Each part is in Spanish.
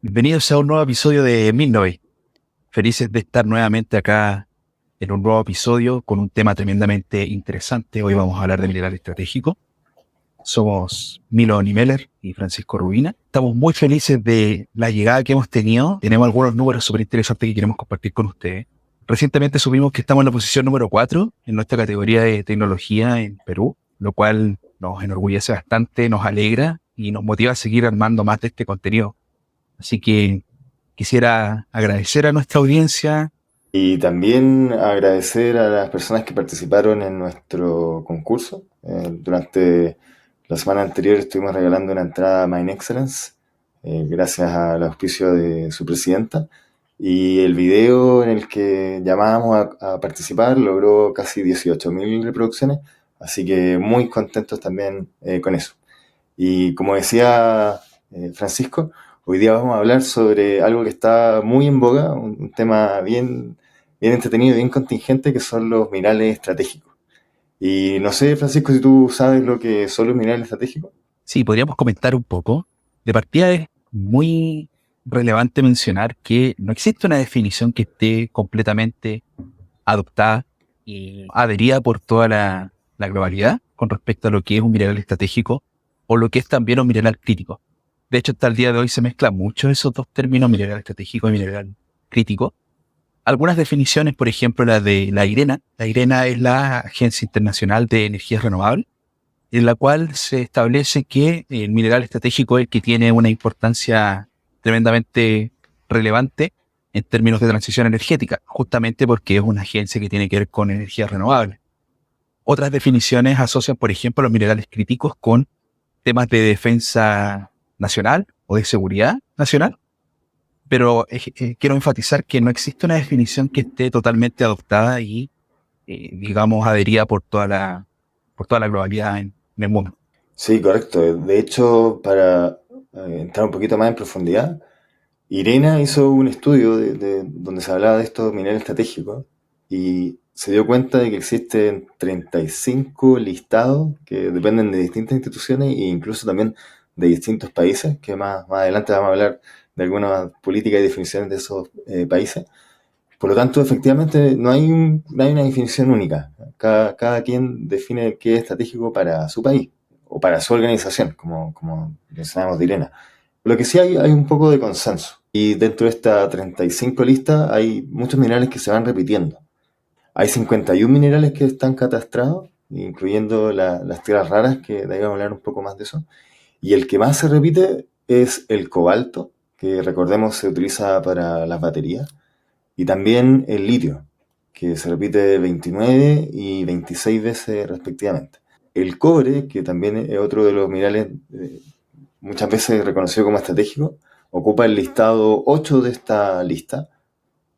Bienvenidos a un nuevo episodio de Midnoy. Felices de estar nuevamente acá en un nuevo episodio con un tema tremendamente interesante. Hoy vamos a hablar de mineral estratégico. Somos Milo Nimeller y Francisco Rubina. Estamos muy felices de la llegada que hemos tenido. Tenemos algunos números súper interesantes que queremos compartir con ustedes. Recientemente supimos que estamos en la posición número 4 en nuestra categoría de tecnología en Perú, lo cual nos enorgullece bastante, nos alegra y nos motiva a seguir armando más de este contenido. Así que quisiera agradecer a nuestra audiencia. Y también agradecer a las personas que participaron en nuestro concurso. Durante la semana anterior estuvimos regalando una entrada a Mine Excellence, gracias al auspicio de su presidenta. Y el video en el que llamábamos a participar logró casi 18.000 reproducciones, así que muy contentos también con eso. Y como decía Francisco, hoy día vamos a hablar sobre algo que está muy en boga, un tema bien entretenido, bien contingente, que son los minerales estratégicos. Y no sé, Francisco, si tú sabes lo que son los minerales estratégicos. Sí, podríamos comentar un poco. De partida es muy relevante mencionar que no existe una definición que esté completamente adoptada y adherida por toda la globalidad con respecto a lo que es un mineral estratégico o lo que es también un mineral crítico. De hecho, hasta el día de hoy se mezclan mucho esos dos términos, mineral estratégico y mineral crítico. Algunas definiciones, por ejemplo, la de la IRENA. La IRENA es la Agencia Internacional de Energías Renovables, en la cual se establece que el mineral estratégico es el que tiene una importancia tremendamente relevante en términos de transición energética, justamente porque es una agencia que tiene que ver con energías renovables. Otras definiciones asocian, por ejemplo, los minerales críticos con temas de defensa nacional o de seguridad nacional, pero quiero enfatizar que no existe una definición que esté totalmente adoptada y, digamos, adherida por toda la globalidad en el mundo. Sí, correcto. De hecho, para entrar un poquito más en profundidad, Irena hizo un estudio donde se hablaba de estos minerales estratégicos y se dio cuenta de que existen 35 listados que dependen de distintas instituciones e incluso también de distintos países, que más adelante vamos a hablar de algunas políticas y definiciones de esos países. Por lo tanto, efectivamente, no hay una definición única. Cada quien define qué es estratégico para su país o para su organización, como mencionábamos de Irena. Lo que sí hay un poco de consenso. Y dentro de esta 35 lista hay muchos minerales que se van repitiendo. Hay 51 minerales que están catastrados, incluyendo las tierras raras, que de ahí vamos a hablar un poco más de eso. Y el que más se repite es el cobalto, que recordemos se utiliza para las baterías. Y también el litio, que se repite 29 y 26 veces respectivamente. El cobre, que también es otro de los minerales muchas veces reconocido como estratégico, ocupa el listado 8 de esta lista,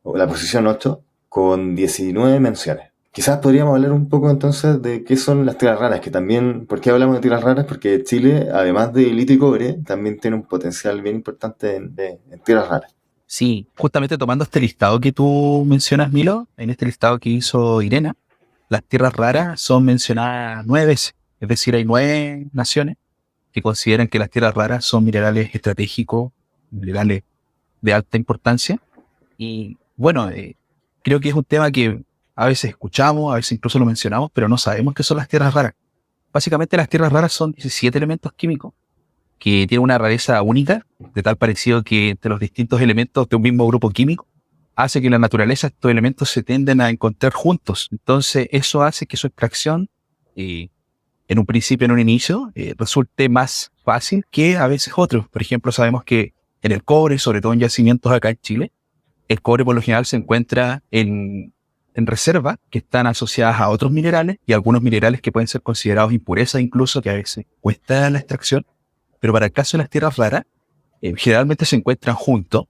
o la posición 8, con 19 menciones. Quizás podríamos hablar un poco entonces de qué son las tierras raras, que también, ¿por qué hablamos de tierras raras? Porque Chile, además de litio y cobre, también tiene un potencial bien importante en tierras raras. Sí, justamente tomando este listado que tú mencionas, Milo, en este listado que hizo Irena, las tierras raras son mencionadas 9 veces. Es decir, hay 9 naciones que consideran que las tierras raras son minerales estratégicos, minerales de alta importancia. Y bueno, creo que es un tema que a veces escuchamos, a veces incluso lo mencionamos, pero no sabemos qué son las tierras raras. Básicamente las tierras raras son 17 elementos químicos que tienen una rareza única, de tal parecido que entre los distintos elementos de un mismo grupo químico hace que en la naturaleza estos elementos se tienden a encontrar juntos. Entonces eso hace que su extracción, eh, en un principio, en un inicio, resulte más fácil que a veces otros. Por ejemplo, sabemos que en el cobre, sobre todo en yacimientos acá en Chile, el cobre por lo general se encuentra en reservas que están asociadas a otros minerales y algunos minerales que pueden ser considerados impurezas incluso, que a veces cuesta la extracción. Pero para el caso de las tierras raras, generalmente se encuentran juntos.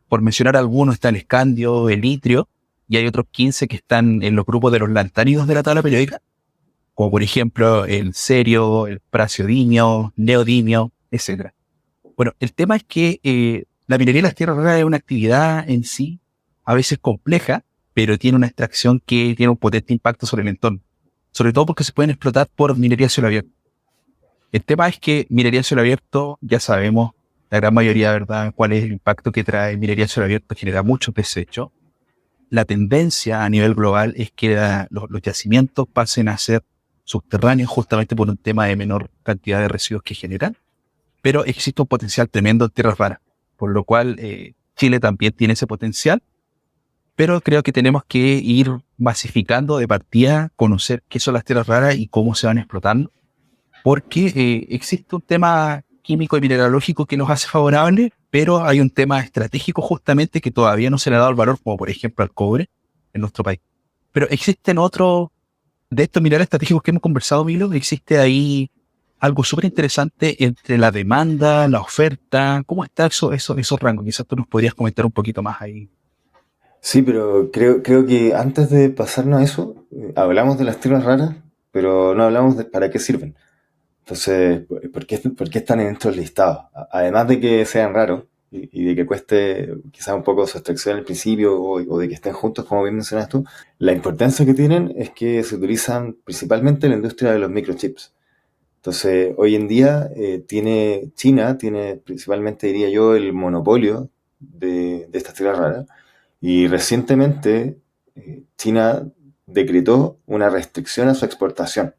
Por mencionar algunos, está el escandio, el itrio, y hay otros 15 que están en los grupos de los lantánidos de la tabla periódica, como por ejemplo el cerio, el praseodimio, neodimio, etc. Bueno, el tema es que la minería de las tierras raras es una actividad en sí a veces compleja, pero tiene una extracción que tiene un potente impacto sobre el entorno. Sobre todo porque se pueden explotar por minería a cielo abierto. El tema es que minería en cielo abierto, ya sabemos, la gran mayoría, ¿verdad? ¿Cuál es el impacto que trae minería en cielo abierto? Genera muchos desechos. La tendencia a nivel global es que los yacimientos pasen a ser subterráneos justamente por un tema de menor cantidad de residuos que generan, pero existe un potencial tremendo en tierras raras, por lo cual Chile también tiene ese potencial, pero creo que tenemos que ir masificando de partida, conocer qué son las tierras raras y cómo se van explotando, porque existe un tema químico y mineralógico que nos hace favorables, pero hay un tema estratégico justamente que todavía no se le ha dado el valor, como por ejemplo al cobre en nuestro país. Pero existen otros de estos minerales estratégicos que hemos conversado, Milo, existe ahí algo súper interesante entre la demanda, la oferta. ¿Cómo está esos rangos? Quizás tú nos podrías comentar un poquito más ahí. Sí, pero creo que antes de pasarnos a eso, hablamos de las tierras raras, pero no hablamos de para qué sirven. Entonces, por qué están en estos listados? Además de que sean raros y de que cueste quizás un poco su extracción al principio o de que estén juntos, como bien mencionas tú, la importancia que tienen es que se utilizan principalmente en la industria de los microchips. Entonces, hoy en día China tiene principalmente, diría yo, el monopolio de estas tierras raras. Y recientemente China decretó una restricción a su exportación.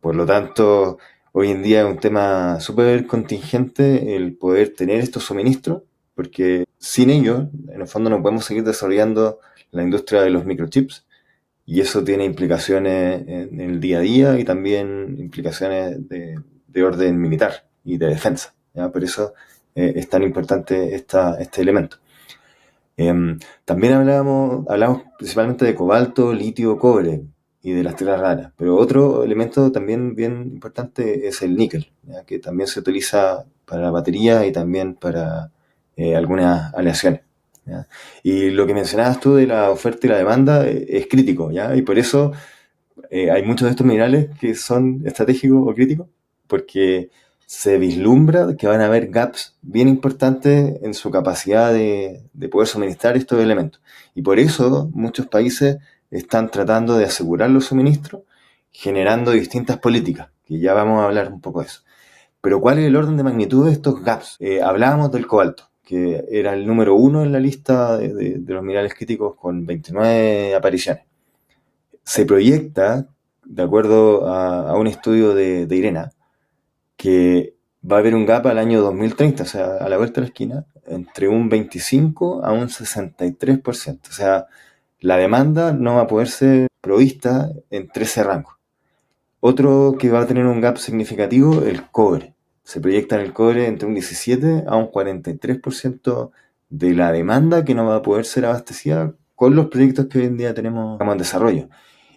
Por lo tanto, hoy en día es un tema súper contingente el poder tener estos suministros, porque sin ellos, en el fondo, no podemos seguir desarrollando la industria de los microchips. Y eso tiene implicaciones en el día a día y también implicaciones de orden militar y de defensa. ¿Ya? Por eso es tan importante este elemento. También hablamos principalmente de cobalto, litio, cobre y de las tierras raras, pero otro elemento también bien importante es el níquel, ¿ya? Que también se utiliza para la batería y también para algunas aleaciones. ¿Ya? Y lo que mencionabas tú de la oferta y la demanda es crítico, ¿ya? Y por eso hay muchos de estos minerales que son estratégicos o críticos, porque se vislumbra que van a haber gaps bien importantes en su capacidad de poder suministrar estos elementos. Y por eso muchos países están tratando de asegurar los suministros, generando distintas políticas, que ya vamos a hablar un poco de eso. Pero ¿cuál es el orden de magnitud de estos gaps? Hablábamos del cobalto, que era el número uno en la lista de los minerales críticos con 29 apariciones. Se proyecta, de acuerdo a un estudio de IRENA, que va a haber un gap al año 2030, o sea, a la vuelta de la esquina, entre un 25 a un 63%. O sea, la demanda no va a poder ser provista entre ese rango. Otro que va a tener un gap significativo, el cobre. Se proyecta en el cobre entre un 17 a un 43% de la demanda que no va a poder ser abastecida con los proyectos que hoy en día tenemos en desarrollo.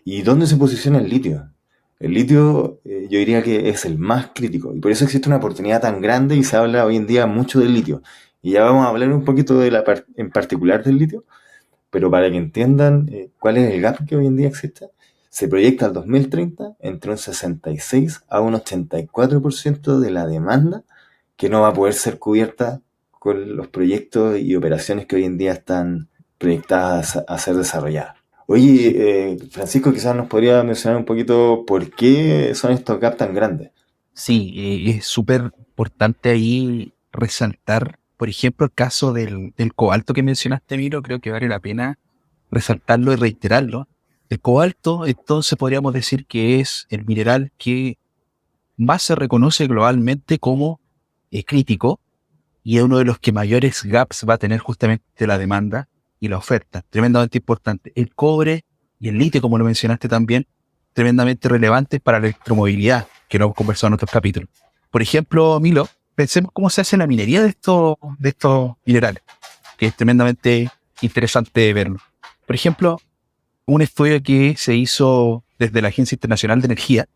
¿Y dónde se posiciona el litio? El litio yo diría que es el más crítico y por eso existe una oportunidad tan grande y se habla hoy en día mucho del litio. Y ya vamos a hablar un poquito en particular del litio, pero para que entiendan cuál es el gap que hoy en día existe, se proyecta al 2030 entre un 66 a un 84% de la demanda que no va a poder ser cubierta con los proyectos y operaciones que hoy en día están proyectadas a ser desarrolladas. Oye, Francisco, quizás nos podría mencionar un poquito por qué son estos gaps tan grandes. Sí, es súper importante ahí resaltar, por ejemplo, el caso del cobalto que mencionaste, Miro, creo que vale la pena resaltarlo y reiterarlo. El cobalto, entonces podríamos decir que es el mineral que más se reconoce globalmente como crítico y es uno de los que mayores gaps va a tener justamente la demanda y la oferta. Tremendamente importante. El cobre y el litio, como lo mencionaste también, tremendamente relevantes para la electromovilidad, que lo hemos conversado en otros capítulos. Por ejemplo, Milo, pensemos cómo se hace la minería de estos minerales, que es tremendamente interesante verlo. Por ejemplo, un estudio que se hizo desde la Agencia Internacional de Energía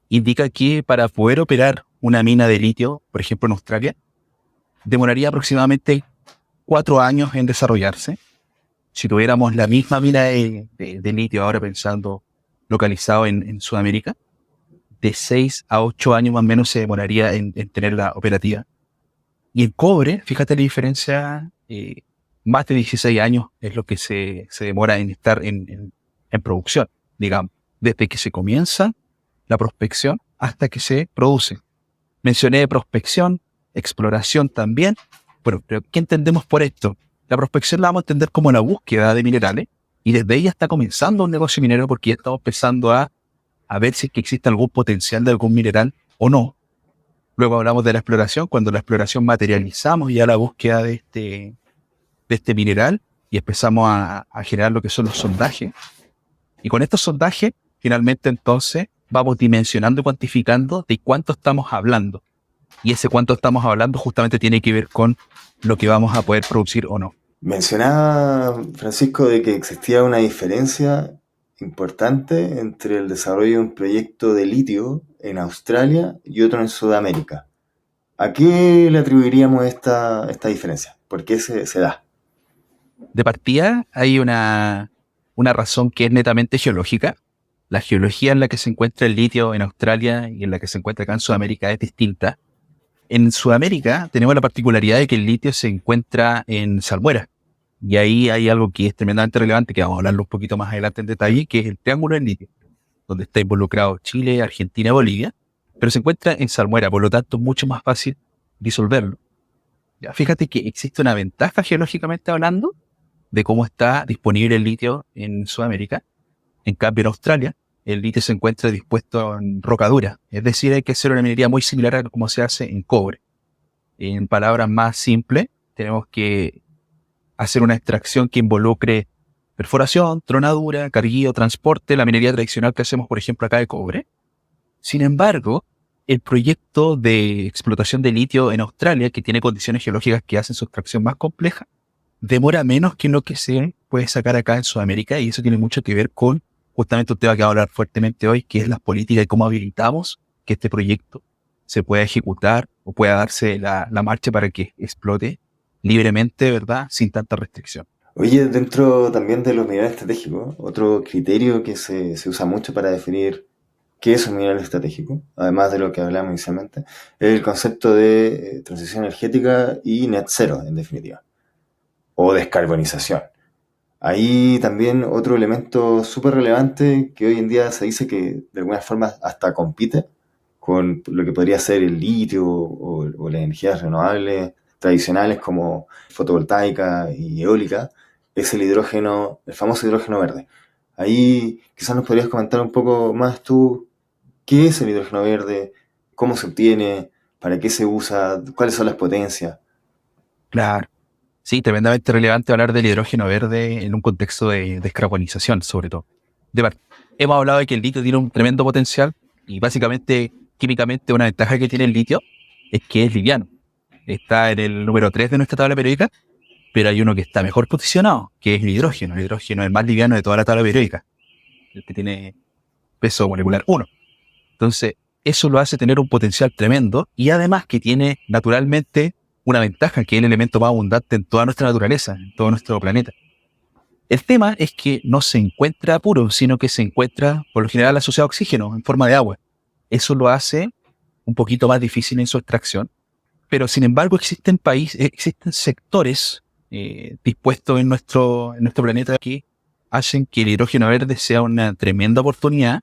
indica que para poder operar una mina de litio, por ejemplo en Australia, demoraría aproximadamente 4 años en desarrollarse. Si tuviéramos la misma mina de litio ahora pensando localizado en Sudamérica, de 6 a 8 años más o menos se demoraría en tenerla operativa. Y el cobre, fíjate la diferencia, más de 16 años es lo que se demora en estar en producción, digamos, desde que se comienza la prospección hasta que se produce. Mencioné prospección, exploración también. Bueno, pero ¿qué entendemos por esto? La prospección la vamos a entender como la búsqueda de minerales, y desde ella está comenzando un negocio minero porque ya estamos empezando a ver si es que existe algún potencial de algún mineral o no. Luego hablamos de la exploración, cuando la exploración materializamos ya la búsqueda de este mineral y empezamos a generar lo que son los sondajes. Y con estos sondajes, finalmente entonces, vamos dimensionando y cuantificando de cuánto estamos hablando. Y ese cuánto estamos hablando justamente tiene que ver con lo que vamos a poder producir o no. Mencionaba Francisco de que existía una diferencia importante entre el desarrollo de un proyecto de litio en Australia y otro en Sudamérica. ¿A qué le atribuiríamos esta diferencia? ¿Por qué se da? De partida hay una razón que es netamente geológica. La geología en la que se encuentra el litio en Australia y en la que se encuentra acá en Sudamérica es distinta. En Sudamérica tenemos la particularidad de que el litio se encuentra en salmuera. Y ahí hay algo que es tremendamente relevante, que vamos a hablarlo un poquito más adelante en detalle, que es el triángulo del litio, donde está involucrado Chile, Argentina y Bolivia, pero se encuentra en salmuera, por lo tanto es mucho más fácil disolverlo. Ya, fíjate que existe una ventaja geológicamente hablando de cómo está disponible el litio en Sudamérica. En cambio, en Australia, el litio se encuentra dispuesto en roca dura. Es decir, hay que hacer una minería muy similar a como se hace en cobre. En palabras más simples, tenemos que hacer una extracción que involucre perforación, tronadura, carguío, transporte, la minería tradicional que hacemos, por ejemplo, acá de cobre. Sin embargo, el proyecto de explotación de litio en Australia, que tiene condiciones geológicas que hacen su extracción más compleja, demora menos que lo que se puede sacar acá en Sudamérica, y eso tiene mucho que ver con justamente un tema que vamos a hablar fuertemente hoy, que es las políticas y cómo habilitamos que este proyecto se pueda ejecutar o pueda darse la marcha para que explote libremente, ¿verdad? Sin tanta restricción. Oye, dentro también de los minerales estratégicos, otro criterio que se usa mucho para definir qué es un mineral estratégico, además de lo que hablamos inicialmente, es el concepto de transición energética y net zero, en definitiva, o descarbonización. Ahí también otro elemento súper relevante que hoy en día se dice que de alguna forma hasta compite con lo que podría ser el litio o las energías renovables tradicionales como fotovoltaica y eólica, es el hidrógeno, el famoso hidrógeno verde. Ahí quizás nos podrías comentar un poco más tú qué es el hidrógeno verde, cómo se obtiene, para qué se usa, cuáles son las potencias. Claro. Sí, tremendamente relevante hablar del hidrógeno verde en un contexto de descarbonización, sobre todo. Hemos hablado de que el litio tiene un tremendo potencial y básicamente, químicamente, una ventaja que tiene el litio es que es liviano. Está en el número 3 de nuestra tabla periódica, pero hay uno que está mejor posicionado, que es el hidrógeno. El hidrógeno es el más liviano de toda la tabla periódica, el que tiene peso molecular 1. Entonces, eso lo hace tener un potencial tremendo y además que tiene naturalmente una ventaja, que es el elemento más abundante en toda nuestra naturaleza, en todo nuestro planeta. El tema es que no se encuentra puro, sino que se encuentra por lo general asociado a oxígeno en forma de agua. Eso lo hace un poquito más difícil en su extracción, pero sin embargo existen sectores dispuestos en nuestro planeta que hacen que el hidrógeno verde sea una tremenda oportunidad.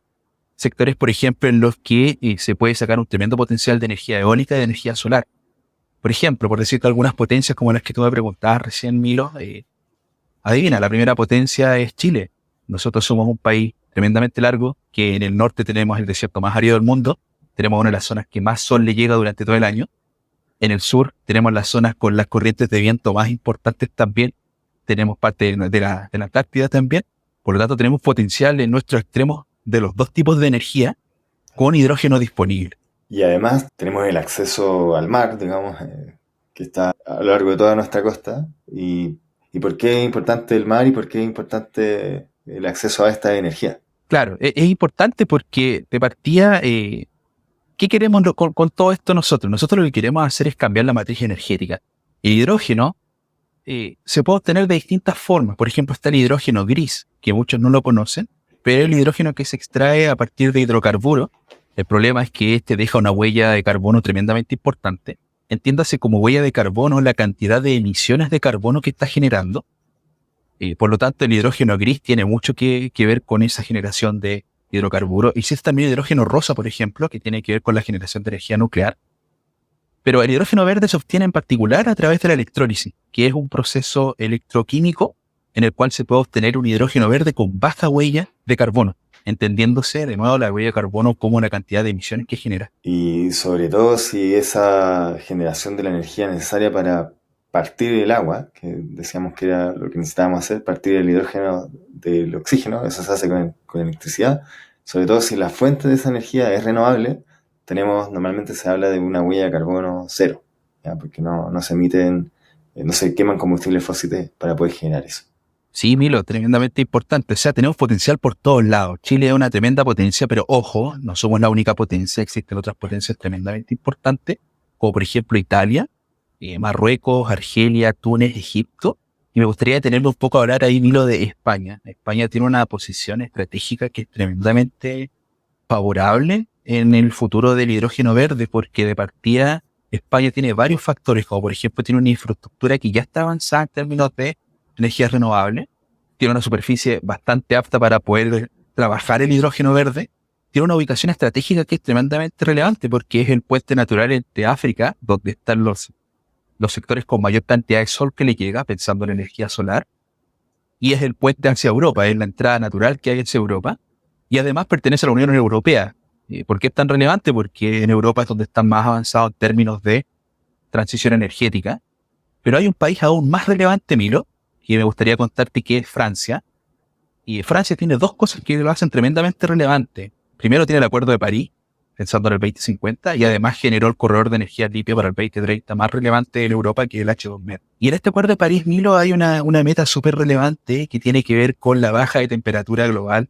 Sectores, por ejemplo, en los que se puede sacar un tremendo potencial de energía eólica y de energía solar. Por ejemplo, por decirte algunas potencias como las que tú me preguntabas recién, Milo, adivina, la primera potencia es Chile. Nosotros somos un país tremendamente largo, que en el norte tenemos el desierto más árido del mundo, tenemos una de las zonas que más sol le llega durante todo el año. En el sur tenemos las zonas con las corrientes de viento más importantes también, tenemos parte de la Antártida también, por lo tanto tenemos potencial en nuestros extremos de los dos tipos de energía con hidrógeno disponible. Y además tenemos el acceso al mar, digamos, que está a lo largo de toda nuestra costa. ¿Y por qué es importante el mar y por qué es importante el acceso a esta energía? Claro, es importante porque de partida, ¿qué queremos con todo esto nosotros? Nosotros lo que queremos hacer es cambiar la matriz energética. El hidrógeno se puede obtener de distintas formas. Por ejemplo, está el hidrógeno gris, que muchos no lo conocen, pero el hidrógeno que se extrae a partir de hidrocarburos. El problema es que este deja una huella de carbono tremendamente importante. Entiéndase como huella de carbono la cantidad de emisiones de carbono que está generando. Por lo tanto, el hidrógeno gris tiene mucho que ver con esa generación de hidrocarburos. Y existe también el hidrógeno rosa, por ejemplo, que tiene que ver con la generación de energía nuclear. Pero el hidrógeno verde se obtiene en particular a través de la electrólisis, que es un proceso electroquímico en el cual se puede obtener un hidrógeno verde con baja huella de carbono, entendiéndose de nuevo la huella de carbono como la cantidad de emisiones que genera. Y sobre todo si esa generación de la energía necesaria para partir el agua, que decíamos que era lo que necesitábamos hacer, partir el hidrógeno del oxígeno, eso se hace con electricidad, sobre todo si la fuente de esa energía es renovable, normalmente se habla de una huella de carbono cero, ¿ya? Porque no se emiten, no se queman combustibles fósiles para poder generar eso. Sí, Milo, tremendamente importante. O sea, tenemos potencial por todos lados. Chile es una tremenda potencia, pero ojo, no somos la única potencia. Existen otras potencias tremendamente importantes, como por ejemplo Italia, Marruecos, Argelia, Túnez, Egipto. Y me gustaría detenerme un poco a hablar ahí, Milo, de España. España tiene una posición estratégica que es tremendamente favorable en el futuro del hidrógeno verde, porque de partida España tiene varios factores, como por ejemplo tiene una infraestructura que ya está avanzada en términos de energías renovables, tiene una superficie bastante apta para poder trabajar el hidrógeno verde, tiene una ubicación estratégica que es tremendamente relevante porque es el puente natural entre África, donde están los sectores con mayor cantidad de sol que le llega, pensando en energía solar, y es el puente hacia Europa, es la entrada natural que hay hacia Europa, y además pertenece a la Unión Europea. ¿Por qué es tan relevante? Porque en Europa es donde están más avanzados en términos de transición energética, pero hay un país aún más relevante, Milo, y me gustaría contarte que es Francia. Y Francia tiene dos cosas que lo hacen tremendamente relevante. Primero tiene el Acuerdo de París, pensando en el 2050, y además generó el corredor de energía limpia para el 2030 más relevante en Europa que el H2Med. Y en este Acuerdo de París, Milo, hay una meta súper relevante que tiene que ver con la baja de temperatura global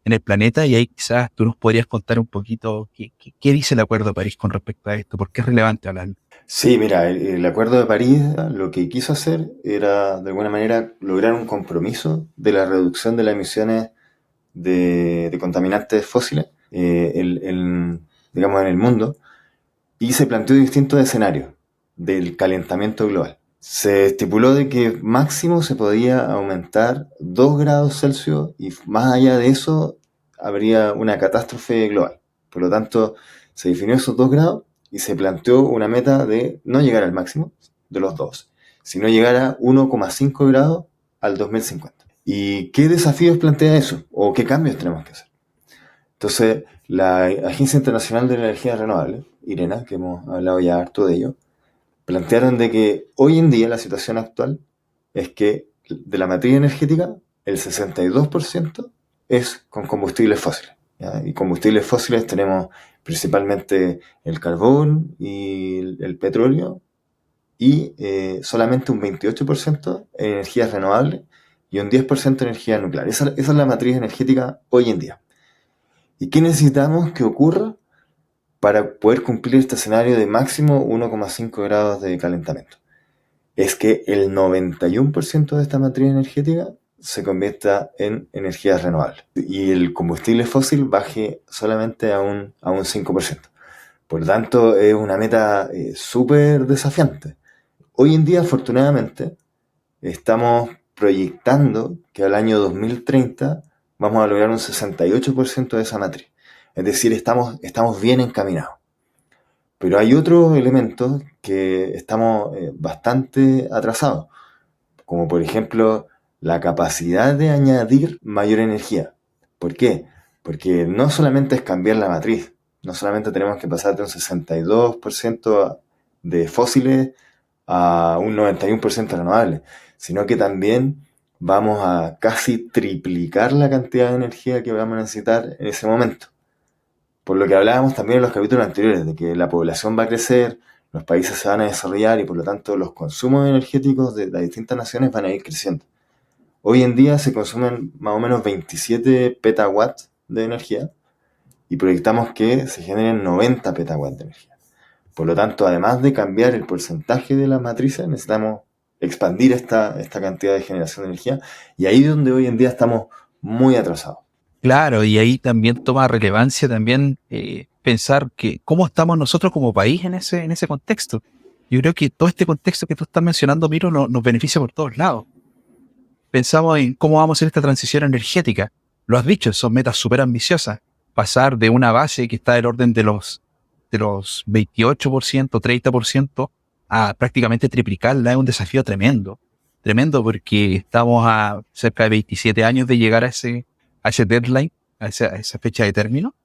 en el planeta, y ahí quizás tú nos podrías contar un poquito qué dice el Acuerdo de París con respecto a esto, porque es relevante hablarlo. Sí, mira, el Acuerdo de París lo que quiso hacer era, de alguna manera, lograr un compromiso de la reducción de las emisiones de contaminantes fósiles, digamos, en el mundo, y se planteó distintos escenarios del calentamiento global. Se estipuló de que máximo se podía aumentar 2 grados Celsius y más allá de eso habría una catástrofe global. Por lo tanto, se definió esos 2 grados y se planteó una meta de no llegar al máximo de los 2, sino llegar a 1,5 grados al 2050. ¿Y qué desafíos plantea eso? ¿O qué cambios tenemos que hacer? Entonces, la Agencia Internacional de Energía Renovable, IRENA, que hemos hablado ya harto de ello, plantearon de que hoy en día la situación actual es que de la matriz energética el 62% es con combustibles fósiles, ¿ya? Y combustibles fósiles tenemos principalmente el carbón y el petróleo y solamente un 28% en energías renovables y un 10% en energía nuclear. Esa es la matriz energética hoy en día. ¿Y qué necesitamos que ocurra para poder cumplir este escenario de máximo 1,5 grados de calentamiento? Es que el 91% de esta matriz energética se convierta en energías renovables y el combustible fósil baje solamente a un 5%. Por lo tanto, es una meta súper desafiante. Hoy en día, afortunadamente, estamos proyectando que al año 2030 vamos a lograr un 68% de esa matriz. Es decir, estamos bien encaminados. Pero hay otros elementos que estamos bastante atrasados, como por ejemplo la capacidad de añadir mayor energía. ¿Por qué? Porque no solamente es cambiar la matriz, no solamente tenemos que pasar de un 62% de fósiles a un 91% renovable, sino que también vamos a casi triplicar la cantidad de energía que vamos a necesitar en ese momento. Por lo que hablábamos también en los capítulos anteriores, de que la población va a crecer, los países se van a desarrollar y por lo tanto los consumos energéticos de las distintas naciones van a ir creciendo. Hoy en día se consumen más o menos 27 petawatts de energía y proyectamos que se generen 90 petawatts de energía. Por lo tanto, además de cambiar el porcentaje de las matrices, necesitamos expandir esta cantidad de generación de energía y ahí es donde hoy en día estamos muy atrasados. Claro, y ahí también toma relevancia también pensar que cómo estamos nosotros como país en ese contexto. Yo creo que todo este contexto que tú estás mencionando, Miro, nos beneficia por todos lados. Pensamos en cómo vamos a hacer esta transición energética. Lo has dicho, son metas súper ambiciosas. Pasar de una base que está del orden de los de los 28%, 30%, a prácticamente triplicarla es un desafío tremendo. Tremendo porque estamos a cerca de 27 años de llegar a ese deadline, a esa fecha de término.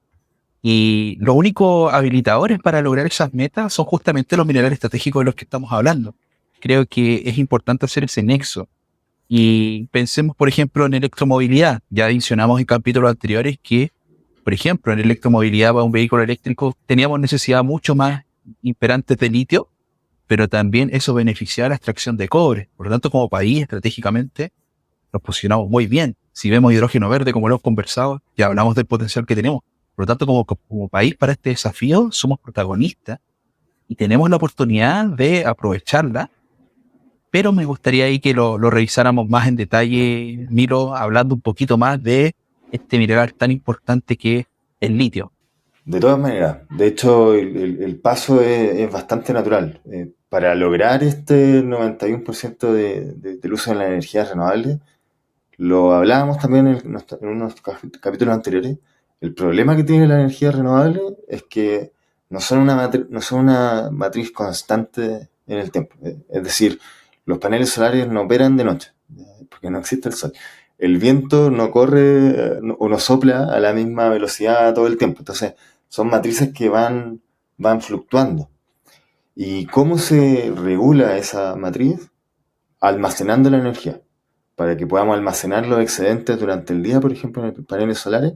Y los únicos habilitadores para lograr esas metas son justamente los minerales estratégicos de los que estamos hablando. Creo que es importante hacer ese nexo. Y pensemos, por ejemplo, en electromovilidad. Ya mencionamos en capítulos anteriores que, por ejemplo, en electromovilidad para un vehículo eléctrico teníamos necesidad mucho más imperante de litio, pero también eso beneficiaba la extracción de cobre. Por lo tanto, como país, estratégicamente, nos posicionamos muy bien. Si vemos hidrógeno verde, como lo hemos conversado, ya hablamos del potencial que tenemos. Por lo tanto, como país para este desafío, somos protagonistas y tenemos la oportunidad de aprovecharla, pero me gustaría ahí que lo revisáramos más en detalle, Miro, hablando un poquito más de este mineral tan importante que es el litio. De todas maneras, de hecho, el paso es bastante natural. Para lograr este 91% del uso de la energía renovable, lo hablábamos también en unos capítulos anteriores. El problema que tiene la energía renovable es que no son una matriz constante en el tiempo. Es decir, los paneles solares no operan de noche, porque no existe el sol. El viento no corre o no sopla a la misma velocidad todo el tiempo. Entonces, son matrices que van fluctuando. ¿Y cómo se regula esa matriz? Almacenando la energía, para que podamos almacenar los excedentes durante el día, por ejemplo, en paneles solares,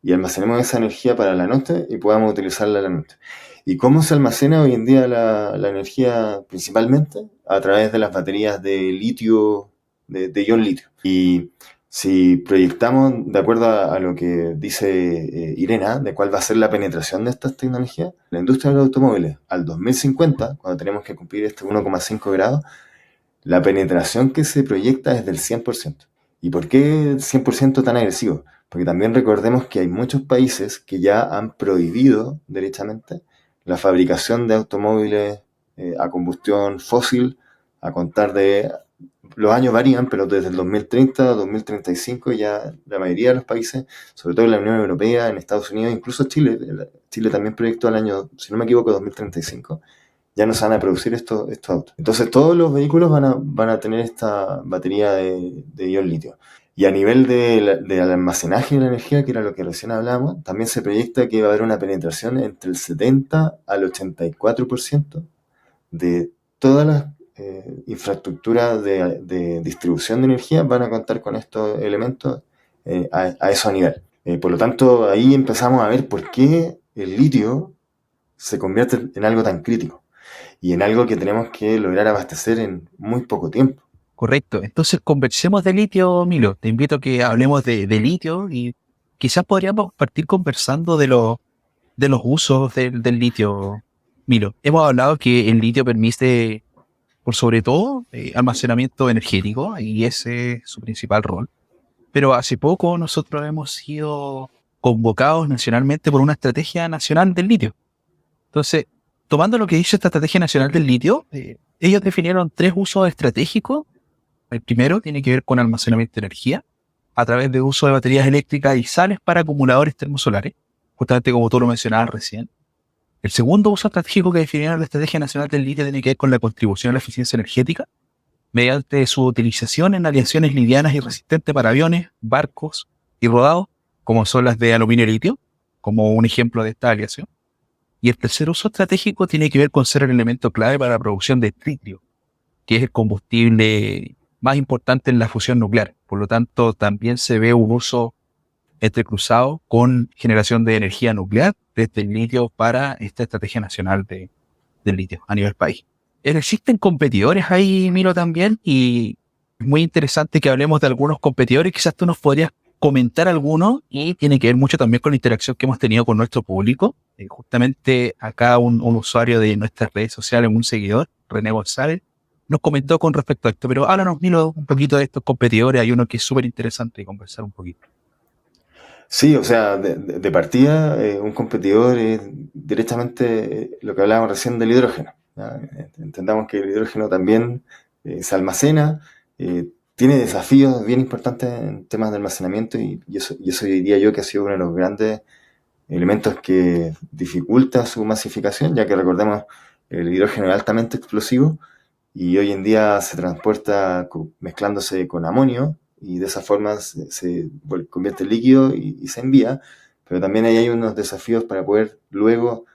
y almacenemos esa energía para la noche y podamos utilizarla la noche. ¿Y cómo se almacena hoy en día la energía? Principalmente a través de las baterías de litio, de ion litio. Y si proyectamos de acuerdo a lo que dice Irena, de cuál va a ser la penetración de estas tecnologías, la industria de los automóviles al 2050, cuando tenemos que cumplir este 1,5 grados, la penetración que se proyecta es del 100%. ¿Y por qué 100% tan agresivo? Porque también recordemos que hay muchos países que ya han prohibido derechamente la fabricación de automóviles a combustión fósil, a contar de... Los años varían, pero desde el 2030 a 2035 ya la mayoría de los países, sobre todo en la Unión Europea, en Estados Unidos, incluso Chile, Chile también proyectó al año, si no me equivoco, 2035, ya no se van a producir estos autos. Entonces todos los vehículos van a tener esta batería de ion litio. Y a nivel de almacenaje de la energía, que era lo que recién hablábamos, también se proyecta que va a haber una penetración entre el 70 al 84% de todas las infraestructuras de distribución de energía van a contar con estos elementos a eso nivel. Por lo tanto, ahí empezamos a ver por qué el litio se convierte en algo tan crítico y en algo que tenemos que lograr abastecer en muy poco tiempo. Correcto. Entonces conversemos de litio, Milo. Te invito a que hablemos de litio y quizás podríamos partir conversando de los usos del litio, Milo. Hemos hablado que el litio permite, por sobre todo, almacenamiento energético y ese es su principal rol. Pero hace poco nosotros hemos sido convocados nacionalmente por una estrategia nacional del litio. Entonces, tomando lo que dice esta estrategia nacional del litio, ellos definieron 3 usos estratégicos. El primero tiene que ver con almacenamiento de energía a través de uso de baterías eléctricas y sales para acumuladores termosolares, justamente como tú lo mencionabas recién. El segundo uso estratégico que definieron la Estrategia Nacional del Litio tiene que ver con la contribución a la eficiencia energética mediante su utilización en aleaciones livianas y resistentes para aviones, barcos y rodados, como son las de aluminio y litio, como un ejemplo de esta aleación. Y el tercer uso estratégico tiene que ver con ser el elemento clave para la producción de tritio, que es el combustible más importante en la fusión nuclear. Por lo tanto, también se ve un uso entrecruzado con generación de energía nuclear desde el litio para esta estrategia nacional del litio a nivel país. Existen competidores ahí, Miro, también, y es muy interesante que hablemos de algunos competidores. Quizás tú nos podrías comentar algunos y tiene que ver mucho también con la interacción que hemos tenido con nuestro público. Justamente acá un usuario de nuestras redes sociales, un seguidor, René González, nos comentó con respecto a esto, pero háblanos, Milo, un poquito de estos competidores. Hay uno que es súper interesante y conversar un poquito. Sí, o sea, de partida, un competidor es directamente lo que hablábamos recién del hidrógeno. ¿Ya? Entendamos que el hidrógeno también se almacena, tiene desafíos bien importantes en temas de almacenamiento y eso diría yo que ha sido uno de los grandes elementos que dificultan su masificación, ya que recordemos, el hidrógeno es altamente explosivo y hoy en día se transporta mezclándose con amonio y de esa forma se convierte en líquido y se envía, pero también ahí hay unos desafíos para poder luego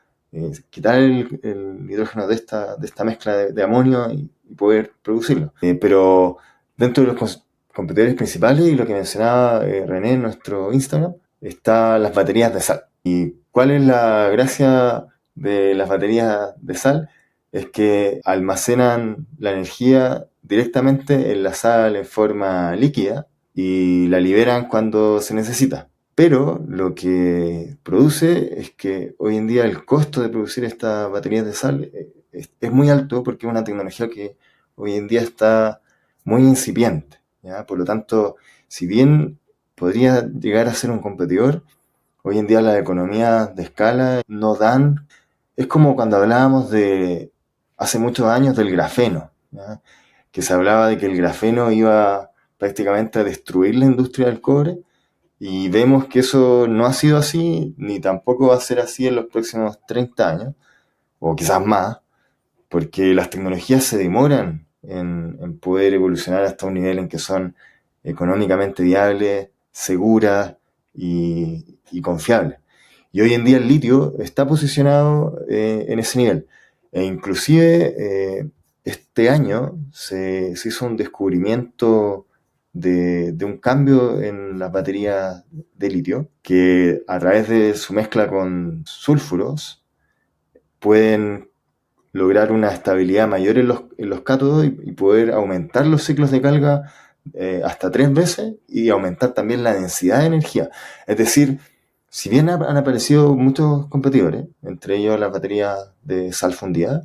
quitar el hidrógeno de esta mezcla de amonio y poder producirlo. Pero dentro de los competidores principales y lo que mencionaba René en nuestro Instagram, están las baterías de sal. ¿Y cuál es la gracia de las baterías de sal? Es que almacenan la energía directamente en la sal en forma líquida y la liberan cuando se necesita. Pero lo que produce es que hoy en día el costo de producir estas baterías de sal es muy alto porque es una tecnología que hoy en día está muy incipiente, ¿ya? Por lo tanto, si bien podría llegar a ser un competidor, hoy en día las economías de escala no dan. Es como cuando hablábamos de hace muchos años del grafeno, ¿ya? Que se hablaba de que el grafeno iba prácticamente a destruir la industria del cobre y vemos que eso no ha sido así ni tampoco va a ser así en los próximos 30 años o quizás más, porque las tecnologías se demoran en poder evolucionar hasta un nivel en que son económicamente viables, seguras y confiables. Y hoy en día el litio está posicionado en ese nivel. E inclusive este año se hizo un descubrimiento de un cambio en las baterías de litio que a través de su mezcla con sulfuros pueden lograr una estabilidad mayor en los cátodos y poder aumentar los ciclos de carga hasta 3 veces y aumentar también la densidad de energía. Es decir, si bien han aparecido muchos competidores, entre ellos las baterías de sal fundida,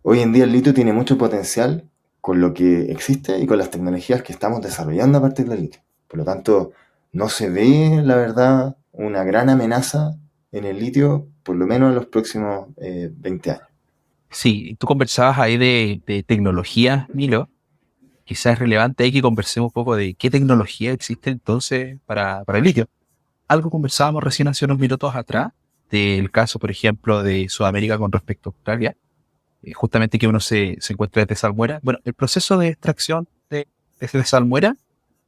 hoy en día el litio tiene mucho potencial con lo que existe y con las tecnologías que estamos desarrollando a partir del litio. Por lo tanto, no se ve, la verdad, una gran amenaza en el litio, por lo menos en los próximos 20 años. Sí, tú conversabas ahí de tecnología, Milo. Quizás es relevante ahí que conversemos un poco de qué tecnología existe entonces para el litio. Algo conversábamos recién hace unos minutos atrás del caso, por ejemplo, de Sudamérica con respecto a Australia. Justamente que uno se encuentra desde salmuera. Bueno, el proceso de extracción desde salmuera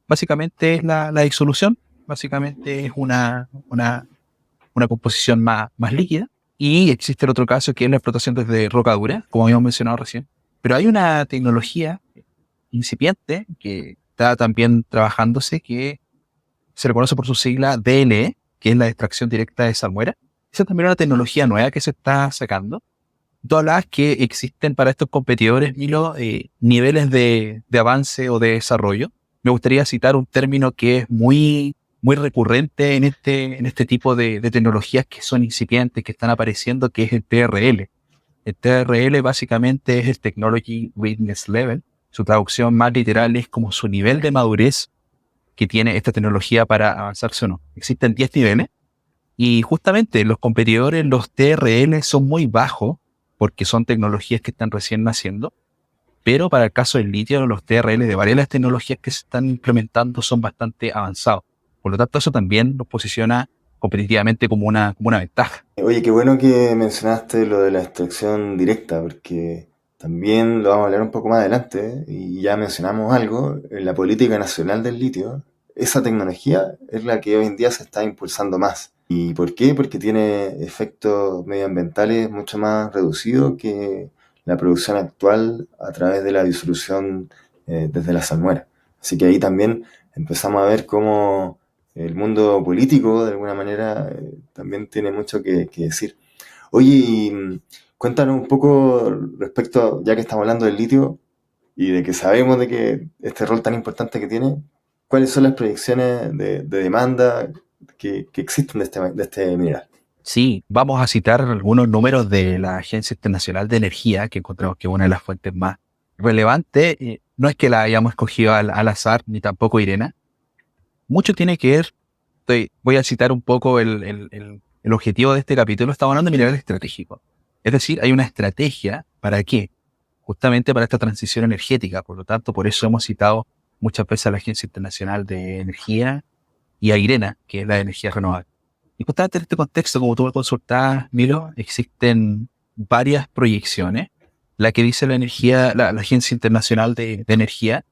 básicamente es la disolución. Básicamente es una composición más líquida. Y existe el otro caso que es la explotación desde roca dura, como habíamos mencionado recién. Pero hay una tecnología incipiente que está también trabajándose que se le conoce por su sigla DLE, que es la extracción directa de salmuera. Esa es también una tecnología nueva que se está sacando. Tú hablabas que existen para estos competidores, Milo, niveles de avance o de desarrollo. Me gustaría citar un término que es muy recurrente en este tipo de tecnologías que son incipientes, que están apareciendo, que es el TRL. El TRL básicamente es el Technology Readiness Level. Su traducción más literal es como su nivel de madurez que tiene esta tecnología para avanzarse o no. Existen 10 niveles y justamente los competidores, los TRL, son muy bajos porque son tecnologías que están recién naciendo, pero para el caso del litio, los TRL de varias de las tecnologías que se están implementando son bastante avanzados. Por lo tanto, eso también nos posiciona competitivamente como una ventaja. Oye, qué bueno que mencionaste lo de la extracción directa, porque también lo vamos a hablar un poco más adelante, y ya mencionamos algo, en la política nacional del litio, esa tecnología es la que hoy en día se está impulsando más. ¿Y por qué? Porque tiene efectos medioambientales mucho más reducidos que la producción actual a través de la disolución desde la salmuera. Así que ahí también empezamos a ver cómo el mundo político, de alguna manera, también tiene mucho que decir. Oye, y cuéntanos un poco respecto, ya que estamos hablando del litio y de que sabemos de que este rol tan importante que tiene, ¿cuáles son las proyecciones de demanda que existen de este mineral? Sí, vamos a citar algunos números de la Agencia Internacional de Energía, que encontramos que es una de las fuentes más relevantes. No es que la hayamos escogido al azar, ni tampoco Irena. Mucho tiene que ver, voy a citar un poco el objetivo de este capítulo. Estamos hablando de mineral estratégico. Es decir, hay una estrategia para qué, justamente para esta transición energética. Por lo tanto, por eso hemos citado muchas veces a la Agencia Internacional de Energía y a IRENA, que es la de energía renovable. Y justamente en este contexto, como tú me consultabas, Milo, existen varias proyecciones. La que dice la Agencia Internacional de Energía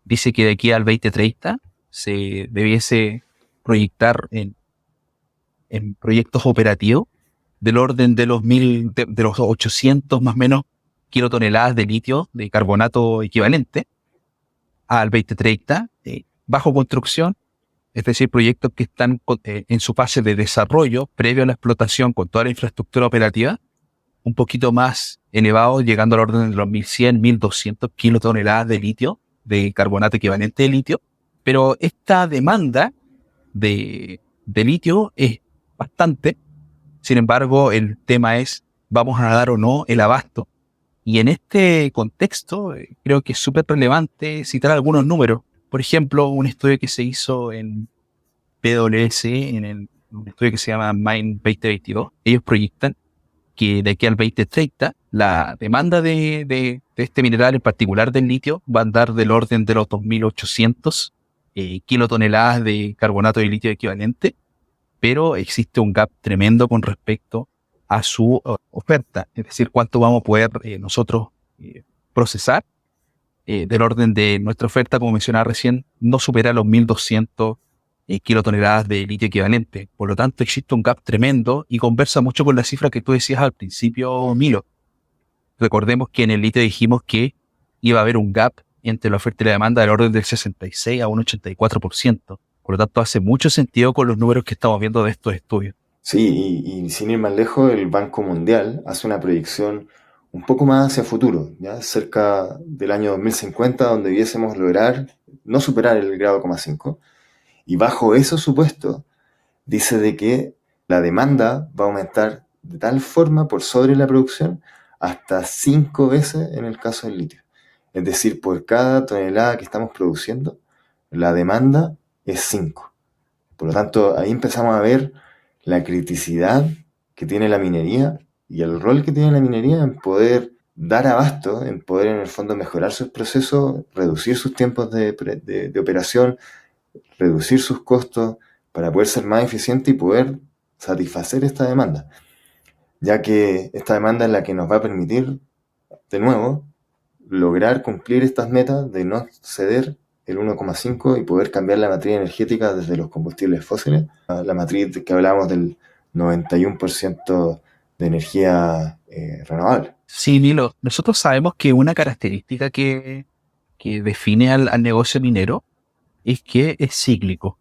dice que de aquí al 2030 se debiese proyectar en proyectos operativos del orden de de los 800 más o menos kilotoneladas de litio de carbonato equivalente al 2030, bajo construcción, es decir, proyectos que están en su fase de desarrollo previo a la explotación con toda la infraestructura operativa, un poquito más elevados, llegando al orden de los 1100, 1200 kilotoneladas de litio, de carbonato equivalente de litio. Pero esta demanda de litio es bastante. Sin embargo, el tema es, ¿vamos a dar o no el abasto? Y en este contexto, creo que es súper relevante citar algunos números. Por ejemplo, un estudio que se hizo en PwC, un estudio que se llama Mind 2022, ellos proyectan que de aquí al 2030 la demanda de este mineral, en particular del litio, va a andar del orden de los 2.800 kilotoneladas de carbonato de litio equivalente, pero existe un gap tremendo con respecto a su oferta, es decir, cuánto vamos a poder nosotros procesar, del orden de nuestra oferta, como mencionaba recién, no supera los 1.200 kilotoneladas de litio equivalente. Por lo tanto, existe un gap tremendo y conversa mucho con la cifra que tú decías al principio, Milo. Recordemos que en el litio dijimos que iba a haber un gap entre la oferta y la demanda del orden del 66 a un 84%. Por lo tanto, hace mucho sentido con los números que estamos viendo de estos estudios. Sí, y sin ir más lejos, el Banco Mundial hace una proyección un poco más hacia futuro, ya cerca del año 2050, donde debiésemos lograr no superar el grado 0,5. Y bajo esos supuestos, dice de que la demanda va a aumentar de tal forma por sobre la producción hasta 5 veces en el caso del litio. Es decir, por cada tonelada que estamos produciendo, la demanda es 5. Por lo tanto, ahí empezamos a ver la criticidad que tiene la minería y el rol que tiene la minería en poder dar abasto, en poder en el fondo mejorar sus procesos, reducir sus tiempos de operación, reducir sus costos para poder ser más eficiente y poder satisfacer esta demanda, ya que esta demanda es la que nos va a permitir, de nuevo, lograr cumplir estas metas de no ceder el 1,5 y poder cambiar la matriz energética desde los combustibles fósiles a la matriz que hablábamos del 91% de energía renovable. Sí, Milo, nosotros sabemos que una característica que define al negocio minero es que es cíclico.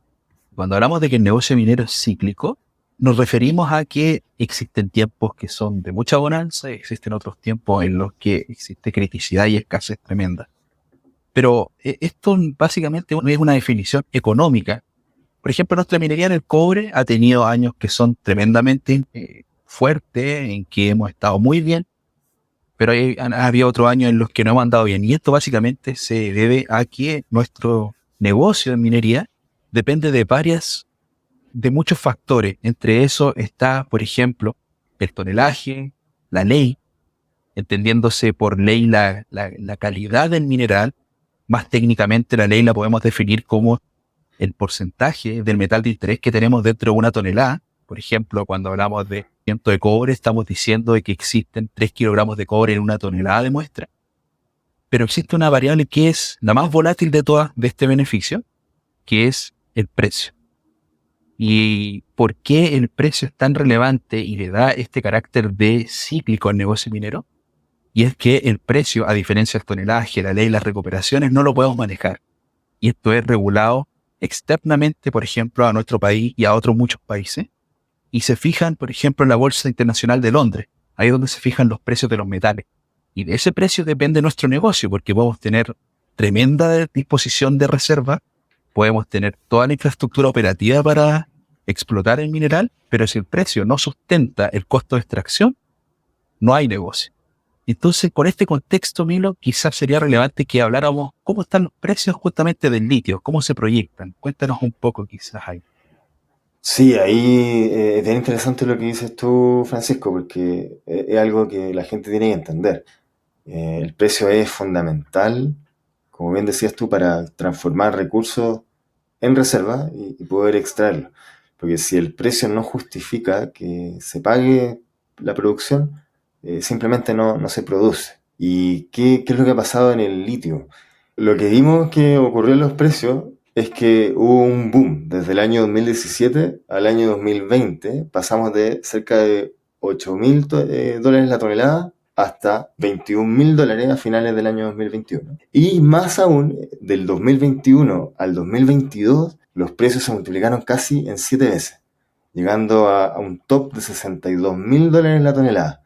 Cuando hablamos de que el negocio minero es cíclico, nos referimos a que existen tiempos que son de mucha bonanza y existen otros tiempos en los que existe criticidad y escasez tremenda. Pero esto básicamente no es una definición económica. Por ejemplo, nuestra minería en el cobre ha tenido años que son tremendamente fuertes, en que hemos estado muy bien, pero ha habido otros años en los que no hemos andado bien. Y esto básicamente se debe a que nuestro negocio de minería depende de muchos factores. Entre eso está, por ejemplo, el tonelaje, la ley, entendiéndose por ley la calidad del mineral. Más técnicamente, la ley la podemos definir como el porcentaje del metal de interés que tenemos dentro de una tonelada. Por ejemplo, cuando hablamos de ciento de cobre, estamos diciendo de que existen 3 kilogramos de cobre en una tonelada de muestra. Pero existe una variable que es la más volátil de todas de este beneficio, que es el precio. ¿Y por qué el precio es tan relevante y le da este carácter de cíclico al negocio minero? Y es que el precio, a diferencia del tonelaje, la ley y las recuperaciones, no lo podemos manejar. Y esto es regulado externamente, por ejemplo, a nuestro país y a otros muchos países. Y se fijan, por ejemplo, en la Bolsa Internacional de Londres. Ahí es donde se fijan los precios de los metales. Y de ese precio depende nuestro negocio, porque podemos tener tremenda disposición de reserva, podemos tener toda la infraestructura operativa para explotar el mineral, pero si el precio no sustenta el costo de extracción, no hay negocio. Entonces, con este contexto, Milo, quizás sería relevante que habláramos cómo están los precios justamente del litio, cómo se proyectan. Cuéntanos un poco quizás ahí. Sí, ahí es bien interesante lo que dices tú, Francisco, porque es algo que la gente tiene que entender. El precio es fundamental, como bien decías tú, para transformar recursos en reserva y poder extraerlo. porque si el precio no justifica que se pague la producción, simplemente no se produce. ¿Y qué es lo que ha pasado en el litio? Lo que vimos que ocurrió en los precios es que hubo un boom desde el año 2017 al año 2020. Pasamos de cerca de $8.000 la tonelada hasta $21.000 a finales del año 2021. Y más aún, del 2021 al 2022, los precios se multiplicaron casi en 7 veces, llegando a un top de $62.000 la tonelada.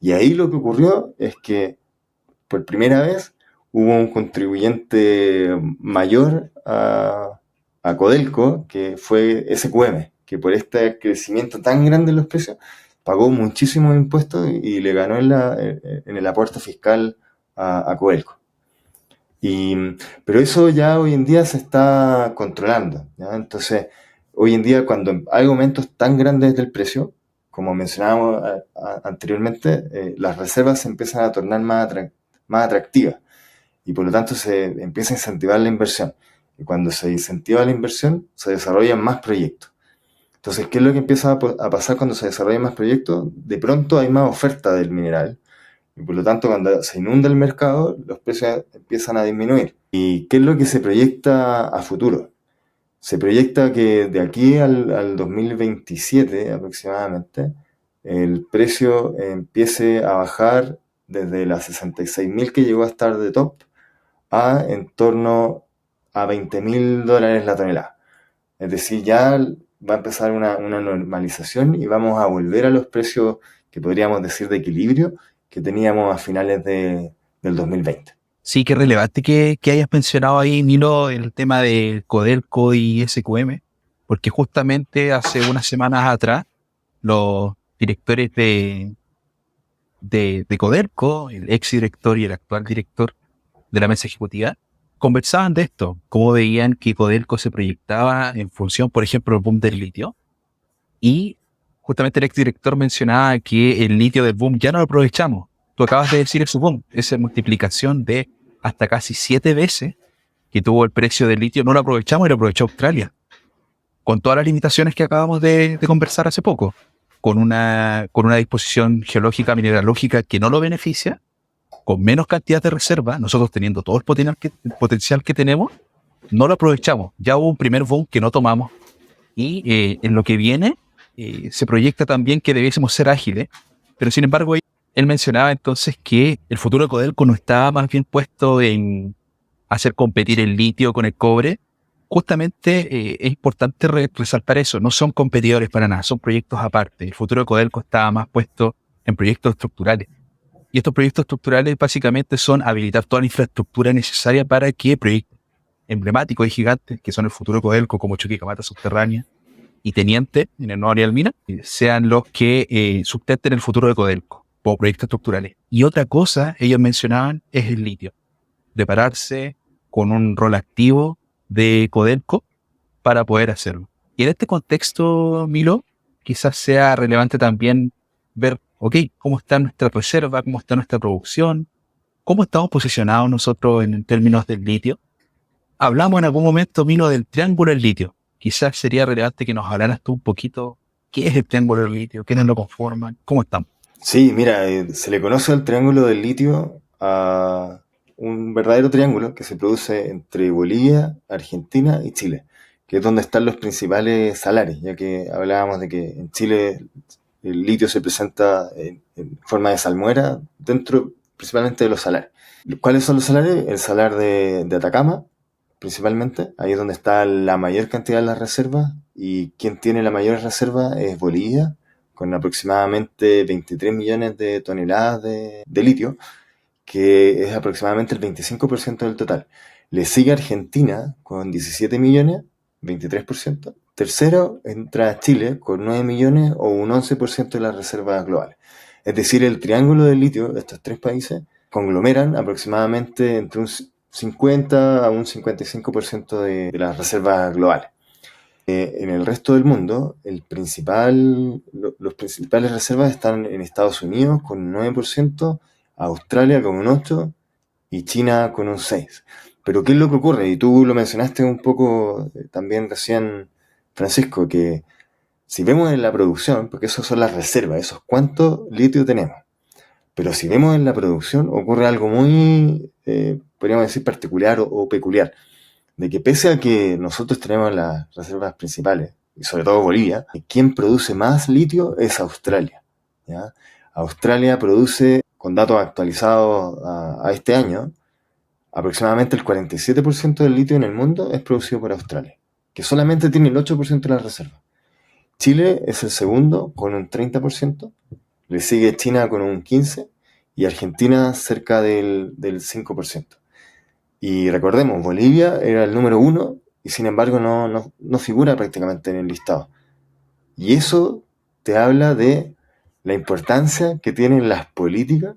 Y ahí lo que ocurrió es que por primera vez hubo un contribuyente mayor a Codelco, que fue SQM, que por este crecimiento tan grande en los precios pagó muchísimos impuestos y le ganó en el aporte fiscal a Codelco. Pero eso ya hoy en día se está controlando, ¿ya? Entonces, hoy en día cuando hay aumentos tan grandes del precio, como mencionábamos anteriormente, las reservas se empiezan a tornar más atractivas y por lo tanto se empieza a incentivar la inversión. Y cuando se incentiva la inversión, se desarrollan más proyectos. Entonces, ¿qué es lo que empieza a pasar cuando se desarrollan más proyectos? De pronto hay más oferta del mineral y por lo tanto, cuando se inunda el mercado, los precios empiezan a disminuir. ¿Y qué es lo que se proyecta a futuro? Se proyecta que de aquí al 2027 aproximadamente, el precio empiece a bajar desde las 66.000 que llegó a estar de top a en torno a $20.000 la tonelada. Es decir, ya va a empezar una normalización y vamos a volver a los precios que podríamos decir de equilibrio que teníamos a finales del 2020. Sí, qué relevante que hayas mencionado ahí, Milo, el tema de Codelco y SQM, porque justamente hace unas semanas atrás los directores de Codelco, el ex director y el actual director de la mesa ejecutiva, conversaban de esto, cómo veían que Codelco se proyectaba en función, por ejemplo, del boom del litio, y justamente el ex director mencionaba que el litio del boom ya no lo aprovechamos. Tú acabas de decir su boom, esa multiplicación de hasta casi 7 veces que tuvo el precio del litio, no lo aprovechamos y lo aprovechó Australia, con todas las limitaciones que acabamos de conversar hace poco, con una disposición geológica, mineralógica que no lo beneficia, con menos cantidad de reserva, nosotros teniendo todo el potencial que tenemos, no lo aprovechamos. Ya hubo un primer boom que no tomamos y en lo que viene se proyecta también que debiésemos ser ágiles, pero sin embargo él mencionaba entonces que el futuro de Codelco no estaba más bien puesto en hacer competir el litio con el cobre. Justamente es importante resaltar eso, no son competidores para nada, son proyectos aparte. El futuro de Codelco estaba más puesto en proyectos estructurales. Y estos proyectos estructurales básicamente son habilitar toda la infraestructura necesaria para que proyectos emblemáticos y gigantes, que son el futuro de Codelco, como Chuquicamata Subterránea y Teniente, en el Nuevo Ariel Mina, sean los que sustenten el futuro de Codelco, como proyectos estructurales. Y otra cosa, ellos mencionaban, es el litio. Prepararse con un rol activo de Codelco para poder hacerlo. Y en este contexto, Milo, quizás sea relevante también ver, ok, cómo está nuestra reserva, cómo está nuestra producción, cómo estamos posicionados nosotros en términos del litio. Hablamos en algún momento, Milo, del triángulo del litio. Quizás sería relevante que nos hablaras tú un poquito qué es el triángulo del litio, quiénes lo conforman, cómo estamos. Sí, mira, se le conoce al triángulo del litio a un verdadero triángulo que se produce entre Bolivia, Argentina y Chile, que es donde están los principales salares, ya que hablábamos de que en Chile el litio se presenta en forma de salmuera dentro principalmente de los salares. ¿Cuáles son los salares? El salar de Atacama, principalmente, ahí es donde está la mayor cantidad de las reservas, y quien tiene la mayor reserva es Bolivia, con aproximadamente 23 millones de toneladas de litio, que es aproximadamente el 25% del total. Le sigue Argentina con 17 millones, 23%. Tercero entra Chile con 9 millones o un 11% de las reservas globales. Es decir, el triángulo del litio de estos tres países conglomeran aproximadamente entre un 50 a un 55% de las reservas globales. En el resto del mundo, los principales reservas están en Estados Unidos con un 9%, Australia con un 8% y China con un 6%. Pero ¿qué es lo que ocurre? Y tú lo mencionaste un poco también recién, Francisco, que Si vemos en la producción, porque eso son las reservas, eso es cuánto litio tenemos. Pero si vemos en la producción, ocurre algo muy, podríamos decir, particular o peculiar. De que pese a que nosotros tenemos las reservas principales, y sobre todo Bolivia, quien produce más litio es Australia. ¿Ya? Australia produce, con datos actualizados a este año, aproximadamente el 47% del litio en el mundo es producido por Australia, que solamente tiene el 8% de las reservas. Chile es el segundo con un 30%, le sigue China con un 15% y Argentina cerca del 5%. Y recordemos, Bolivia era el número uno y sin embargo no figura prácticamente en el listado. Y eso te habla de la importancia que tienen las políticas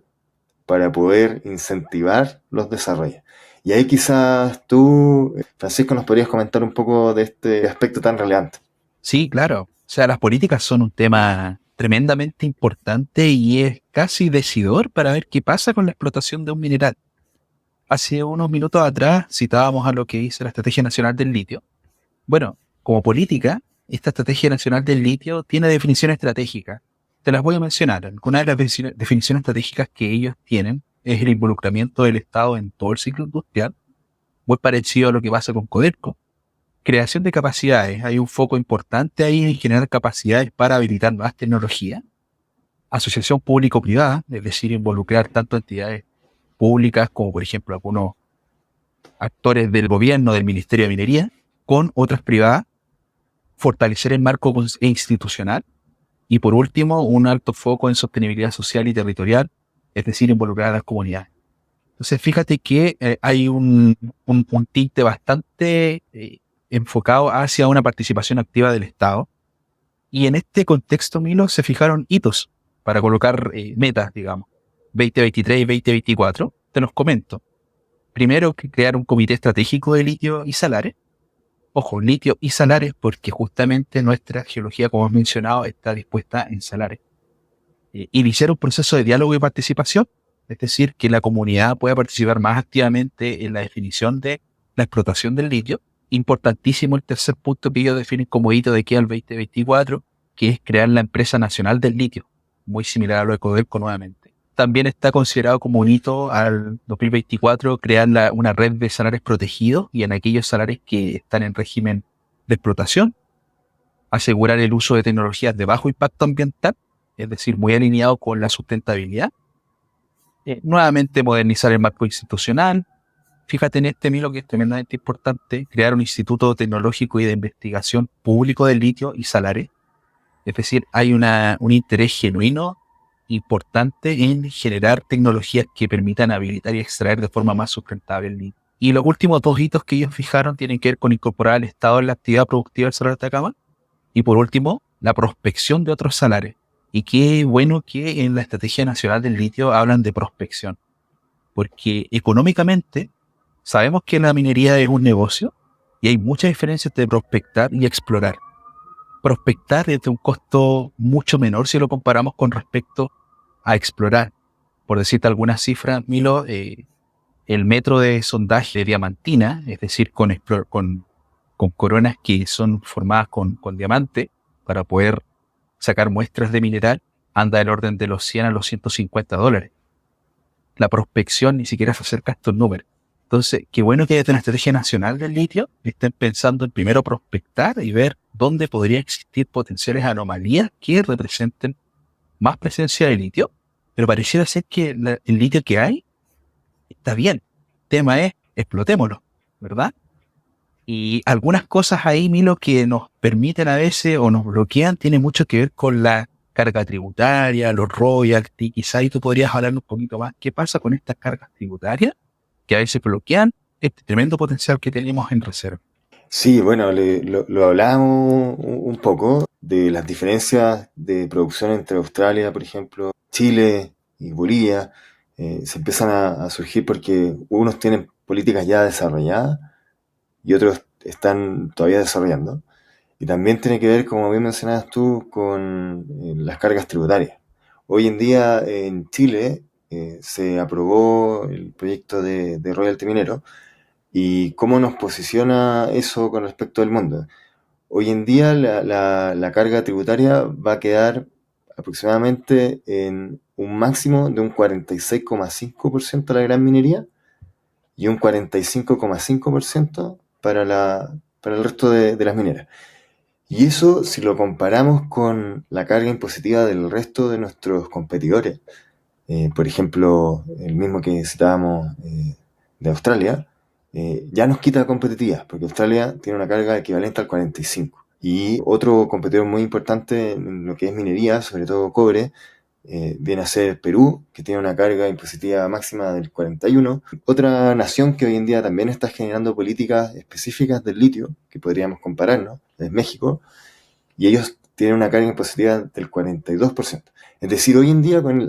para poder incentivar los desarrollos. Y ahí quizás tú, Francisco, nos podrías comentar un poco de este aspecto tan relevante. Sí, claro. O sea, las políticas son un tema tremendamente importante y es casi decidor para ver qué pasa con la explotación de un mineral. Hace unos minutos atrás citábamos a lo que dice la Estrategia Nacional del Litio. Bueno, como política, esta Estrategia Nacional del Litio tiene definiciones estratégicas. Te las voy a mencionar. Una de las definiciones estratégicas que ellos tienen es el involucramiento del Estado en todo el ciclo industrial, muy parecido a lo que pasa con Codelco. Creación de capacidades. Hay un foco importante ahí en generar capacidades para habilitar nuevas tecnologías. Asociación público-privada, es decir, involucrar tanto entidades públicas como, por ejemplo, algunos actores del gobierno, del Ministerio de Minería, con otras privadas. Fortalecer el marco institucional. Y por último, un alto foco en sostenibilidad social y territorial, es decir, involucrar a las comunidades. Entonces, fíjate que hay un tinte bastante enfocado hacia una participación activa del Estado. Y en este contexto, Milo, se fijaron hitos para colocar metas, digamos, 2023 y 2024. Te los comento. Primero, que crear un comité estratégico de litio y salares. Ojo, litio y salares, porque justamente nuestra geología, como has mencionado, está dispuesta en salares. Iniciar un proceso de diálogo y participación, es decir, que la comunidad pueda participar más activamente en la definición de la explotación del litio. Importantísimo el tercer punto que ellos definen como hito de aquí al 2024, que es crear la empresa nacional del litio, muy similar a lo de Codelco nuevamente. También está considerado como un hito al 2024 crear una red de salares protegidos y en aquellos salares que están en régimen de explotación, asegurar el uso de tecnologías de bajo impacto ambiental, es decir, muy alineado con la sustentabilidad. Nuevamente modernizar el marco institucional. Fíjate en este, Milo, que es tremendamente importante, crear un instituto tecnológico y de investigación público del litio y salares. Es decir, hay un interés genuino, importante en generar tecnologías que permitan habilitar y extraer de forma más sustentable el litio. Y los últimos dos hitos que ellos fijaron tienen que ver con incorporar al Estado en la actividad productiva del Salar de Atacama. Y por último, la prospección de otros salares. Y qué bueno que en la Estrategia Nacional del Litio hablan de prospección. Porque económicamente sabemos que la minería es un negocio y hay muchas diferencias entre prospectar y explorar. Prospectar es de un costo mucho menor si lo comparamos con respecto a explorar. Por decirte algunas cifras, Milo, el metro de sondaje de diamantina, es decir, con coronas que son formadas con diamante para poder sacar muestras de mineral, anda del orden de los 100 a los $150. La prospección ni siquiera se acerca a estos números. Entonces, qué bueno que desde una estrategia nacional del litio estén pensando en primero prospectar y ver dónde podría existir potenciales anomalías que representen más presencia de litio, pero pareciera ser que el litio que hay está bien. El tema es, explotémoslo, ¿verdad? Y algunas cosas ahí, Milo, que nos permiten a veces o nos bloquean, tiene mucho que ver con la carga tributaria, los royalties. Quizá ahí tú podrías hablar un poquito más. ¿Qué pasa con estas cargas tributarias que a veces bloquean este tremendo potencial que tenemos en reserva? Sí, bueno, lo hablábamos un poco de las diferencias de producción entre Australia, por ejemplo, Chile y Bolivia. Se empiezan a surgir porque unos tienen políticas ya desarrolladas y otros están todavía desarrollando. Y también tiene que ver, como bien mencionabas tú, con las cargas tributarias. Hoy en día en Chile se aprobó el proyecto de royalty minero. ¿Y cómo nos posiciona eso con respecto al mundo? hoy en día la carga tributaria va a quedar aproximadamente en un máximo de un 46,5% a la gran minería y un 45,5% para el resto de las mineras. Y eso, si lo comparamos con la carga impositiva del resto de nuestros competidores, por ejemplo, el mismo que citábamos de Australia, ya nos quita competitividad, porque Australia tiene una carga equivalente al 45%. Y otro competidor muy importante en lo que es minería, sobre todo cobre, viene a ser Perú, que tiene una carga impositiva máxima del 41%. Otra nación que hoy en día también está generando políticas específicas del litio, que podríamos compararnos, es México, y ellos tienen una carga impositiva del 42%. Es decir, hoy en día con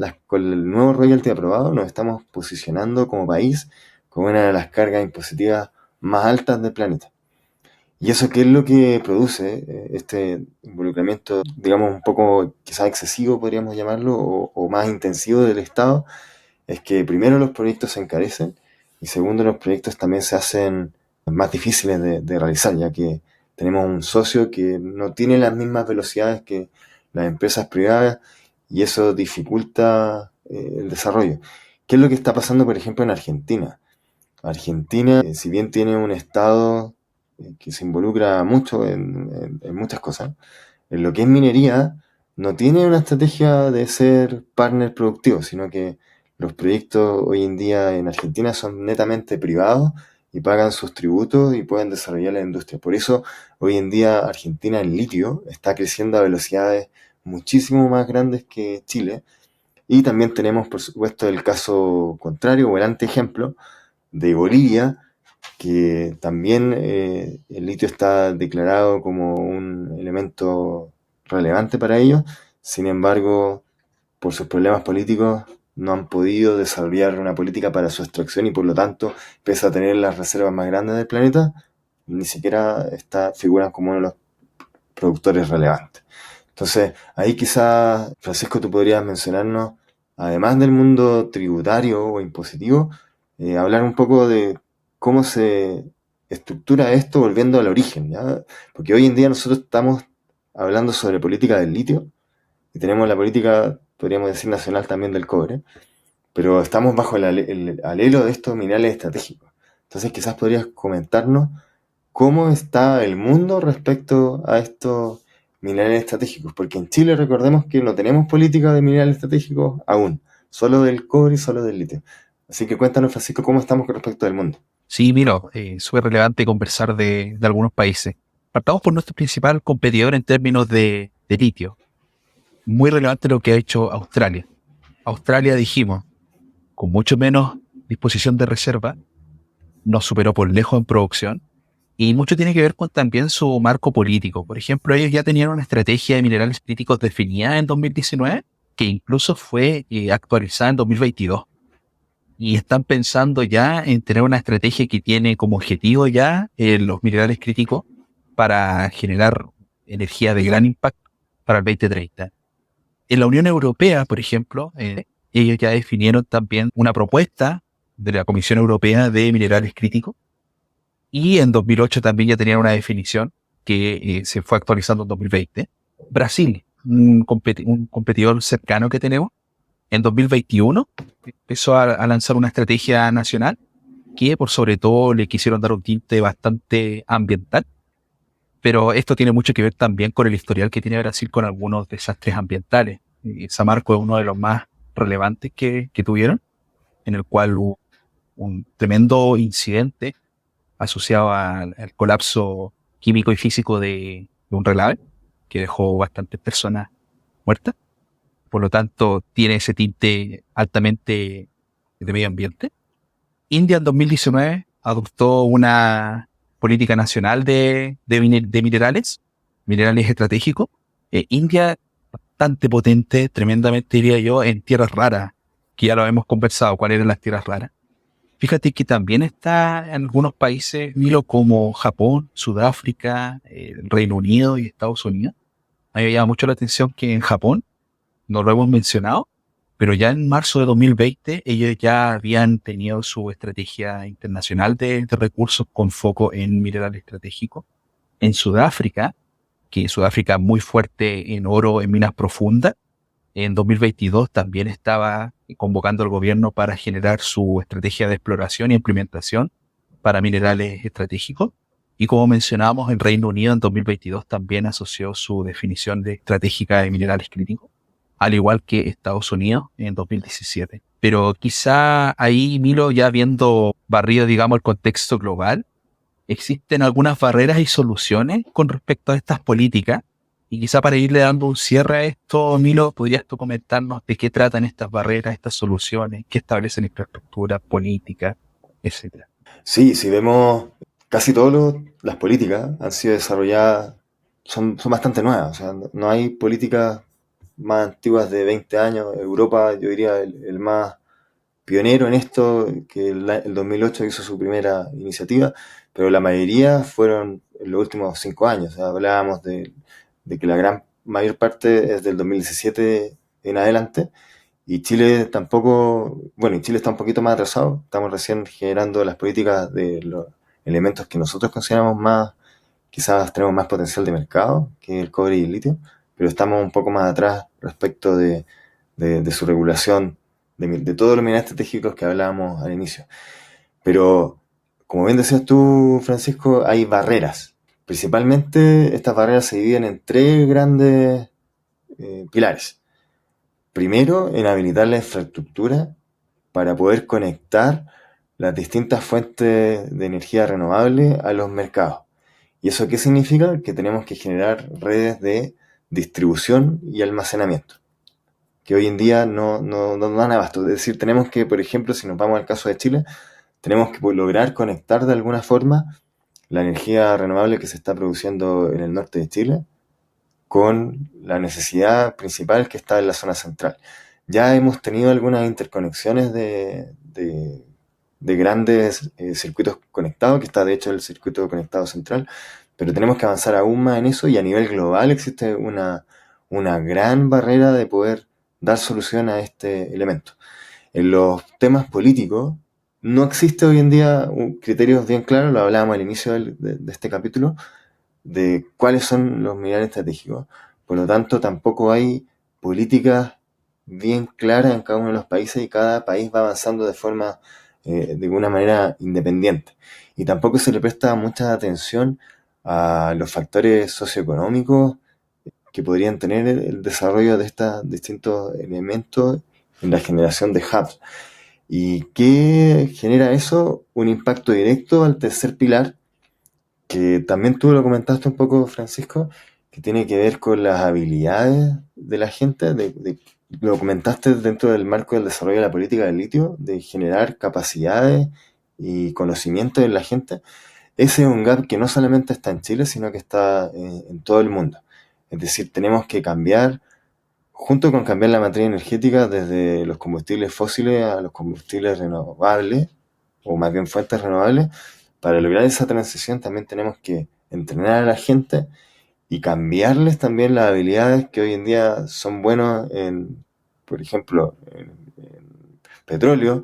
el nuevo royalty aprobado nos estamos posicionando como país como una de las cargas impositivas más altas del planeta. ¿Y eso qué es lo que produce este involucramiento, digamos, un poco quizás excesivo, podríamos llamarlo, o más intensivo del Estado? Es que primero los proyectos se encarecen y segundo los proyectos también se hacen más difíciles de realizar, ya que tenemos un socio que no tiene las mismas velocidades que las empresas privadas y eso dificulta el desarrollo. ¿Qué es lo que está pasando, por ejemplo, en Argentina? Argentina, si bien tiene un Estado que se involucra mucho en muchas cosas, en lo que es minería, no tiene una estrategia de ser partner productivo, sino que los proyectos hoy en día en Argentina son netamente privados y pagan sus tributos y pueden desarrollar la industria. Por eso hoy en día Argentina en litio está creciendo a velocidades muchísimo más grandes que Chile. Y también tenemos, por supuesto, el caso contrario o el anteejemplo de Bolivia, que también el litio está declarado como un elemento relevante para ellos. Sin embargo, por sus problemas políticos, no han podido desarrollar una política para su extracción y por lo tanto, pese a tener las reservas más grandes del planeta, ni siquiera figuran como uno de los productores relevantes. Entonces, ahí quizás, Francisco, tú podrías mencionarnos, además del mundo tributario o impositivo, hablar un poco de cómo se estructura esto volviendo al origen, ¿ya? Porque hoy en día nosotros estamos hablando sobre política del litio y tenemos la política, podríamos decir, nacional también del cobre, pero estamos bajo el alelo de estos minerales estratégicos. Entonces quizás podrías comentarnos cómo está el mundo respecto a estos minerales estratégicos, porque en Chile recordemos que no tenemos política de minerales estratégicos aún, solo del cobre y solo del litio. Así que cuéntanos, Francisco, cómo estamos con respecto al mundo. Sí, mira, súper relevante conversar de algunos países. Partamos por nuestro principal competidor en términos de litio. Muy relevante lo que ha hecho Australia. Australia, dijimos, con mucho menos disposición de reserva, nos superó por lejos en producción y mucho tiene que ver con también su marco político. Por ejemplo, ellos ya tenían una estrategia de minerales críticos definida en 2019 que incluso fue actualizada en 2022 y están pensando ya en tener una estrategia que tiene como objetivo ya los minerales críticos para generar energía de gran impacto para el 2030. En la Unión Europea, por ejemplo, ellos ya definieron también una propuesta de la Comisión Europea de Minerales Críticos y en 2008 también ya tenían una definición que se fue actualizando en 2020. Brasil, un competidor cercano que tenemos, en 2021 empezó a lanzar una estrategia nacional que por sobre todo le quisieron dar un tinte bastante ambiental, pero esto tiene mucho que ver también con el historial que tiene Brasil con algunos desastres ambientales. Samarco es uno de los más relevantes que tuvieron, en el cual hubo un tremendo incidente asociado al colapso químico y físico de un relave que dejó bastantes personas muertas. Por lo tanto, tiene ese tinte altamente de medio ambiente. India en 2019 adoptó una política nacional de minerales estratégicos. India bastante potente, tremendamente diría yo, en tierras raras, que ya lo hemos conversado, cuáles eran las tierras raras. Fíjate que también está en algunos países, Milo, como Japón, Sudáfrica, el Reino Unido y Estados Unidos. A mí me llama mucho la atención que en Japón, no lo hemos mencionado, pero ya en marzo de 2020 ellos ya habían tenido su estrategia internacional de recursos con foco en mineral estratégico. En Sudáfrica que Sudáfrica es muy fuerte en oro, en minas profundas. En 2022 también estaba convocando al gobierno para generar su estrategia de exploración y implementación para minerales estratégicos. Y como mencionábamos, el Reino Unido en 2022 también asoció su definición de estratégica de minerales críticos, al igual que Estados Unidos en 2017. Pero quizá ahí, Milo, ya viendo barrido, digamos, el contexto global, existen algunas barreras y soluciones con respecto a estas políticas. Y quizá para irle dando un cierre a esto, Milo, ¿podrías tú comentarnos de qué tratan estas barreras, estas soluciones, qué establecen infraestructura, política, etcétera? Sí, si vemos casi todas las políticas han sido desarrolladas, son bastante nuevas, o sea, no hay políticas más antiguas de 20 años. Europa, yo diría, el más pionero en esto, que el 2008 hizo su primera iniciativa, pero la mayoría fueron en los últimos 5 años. O sea, hablábamos de que la gran mayor parte es del 2017 en adelante, y Chile tampoco, bueno, y Chile está un poquito más atrasado. Estamos recién generando las políticas de los elementos que nosotros consideramos más, quizás tenemos más potencial de mercado, que el cobre y el litio, pero estamos un poco más atrás respecto de su regulación, de todos los minerales estratégicos que hablábamos al inicio. Pero, como bien decías tú, Francisco, hay barreras. Principalmente estas barreras se dividen en tres grandes pilares. Primero, en habilitar la infraestructura para poder conectar las distintas fuentes de energía renovable a los mercados. ¿Y eso qué significa? Que tenemos que generar redes de distribución y almacenamiento, que hoy en día no dan abasto. Es decir, tenemos que, por ejemplo, si nos vamos al caso de Chile, tenemos que lograr conectar de alguna forma la energía renovable que se está produciendo en el norte de Chile con la necesidad principal que está en la zona central. Ya hemos tenido algunas interconexiones de grandes circuitos conectados, que está de hecho el circuito conectado central, pero tenemos que avanzar aún más en eso, y a nivel global existe una gran barrera de poder dar solución a este elemento. En los temas políticos no existe hoy en día un criterio bien claro, lo hablábamos al inicio de este capítulo, de cuáles son los minerales estratégicos. Por lo tanto, tampoco hay políticas bien claras en cada uno de los países, y cada país va avanzando de una manera independiente. Y tampoco se le presta mucha atención a los factores socioeconómicos que podrían tener el desarrollo de estos distintos elementos en la generación de hubs. ¿Y qué genera eso? Un impacto directo al tercer pilar, que también tú lo comentaste un poco, Francisco, que tiene que ver con las habilidades de la gente. Lo comentaste dentro del marco del desarrollo de la política del litio, de generar capacidades y conocimiento en la gente. Ese es un gap que no solamente está en Chile, sino que está en todo el mundo. Es decir, tenemos que cambiar, junto con cambiar la materia energética desde los combustibles fósiles a los combustibles renovables, o más bien fuentes renovables. Para lograr esa transición también tenemos que entrenar a la gente y cambiarles también las habilidades que hoy en día son buenos en, por ejemplo, en petróleo.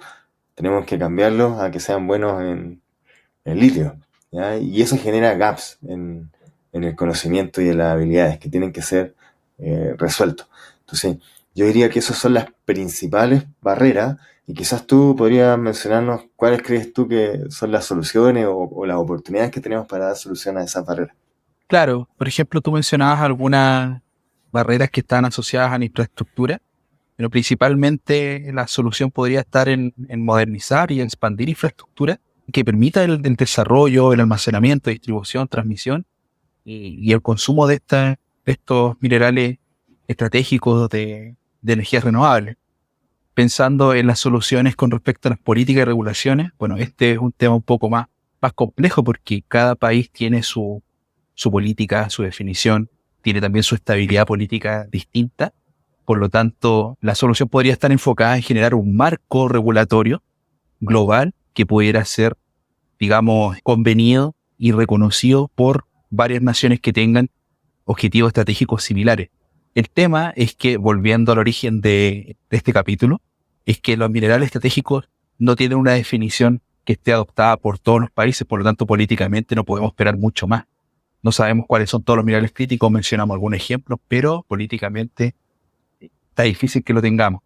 Tenemos que cambiarlos a que sean buenos en litio, ¿ya? Y eso genera gaps en el conocimiento y en las habilidades que tienen que ser resueltos. Entonces, yo diría que esas son las principales barreras, y quizás tú podrías mencionarnos cuáles crees tú que son las soluciones o las oportunidades que tenemos para dar solución a esas barreras. Claro, por ejemplo, tú mencionabas algunas barreras que están asociadas a la infraestructura, pero principalmente la solución podría estar en modernizar y expandir infraestructura que permita el desarrollo, el almacenamiento, distribución, transmisión y el consumo de estos minerales estratégicos de energías renovables. Pensando en las soluciones con respecto a las políticas y regulaciones, bueno, este es un tema un poco más complejo porque cada país tiene su política, su definición, tiene también su estabilidad política distinta. Por lo tanto, la solución podría estar enfocada en generar un marco regulatorio global que pudiera ser, digamos, convenido y reconocido por varias naciones que tengan objetivos estratégicos similares. El tema es que, volviendo al origen de este capítulo, es que los minerales estratégicos no tienen una definición que esté adoptada por todos los países, por lo tanto, políticamente no podemos esperar mucho más. No sabemos cuáles son todos los minerales críticos, mencionamos algunos ejemplos, pero políticamente está difícil que lo tengamos.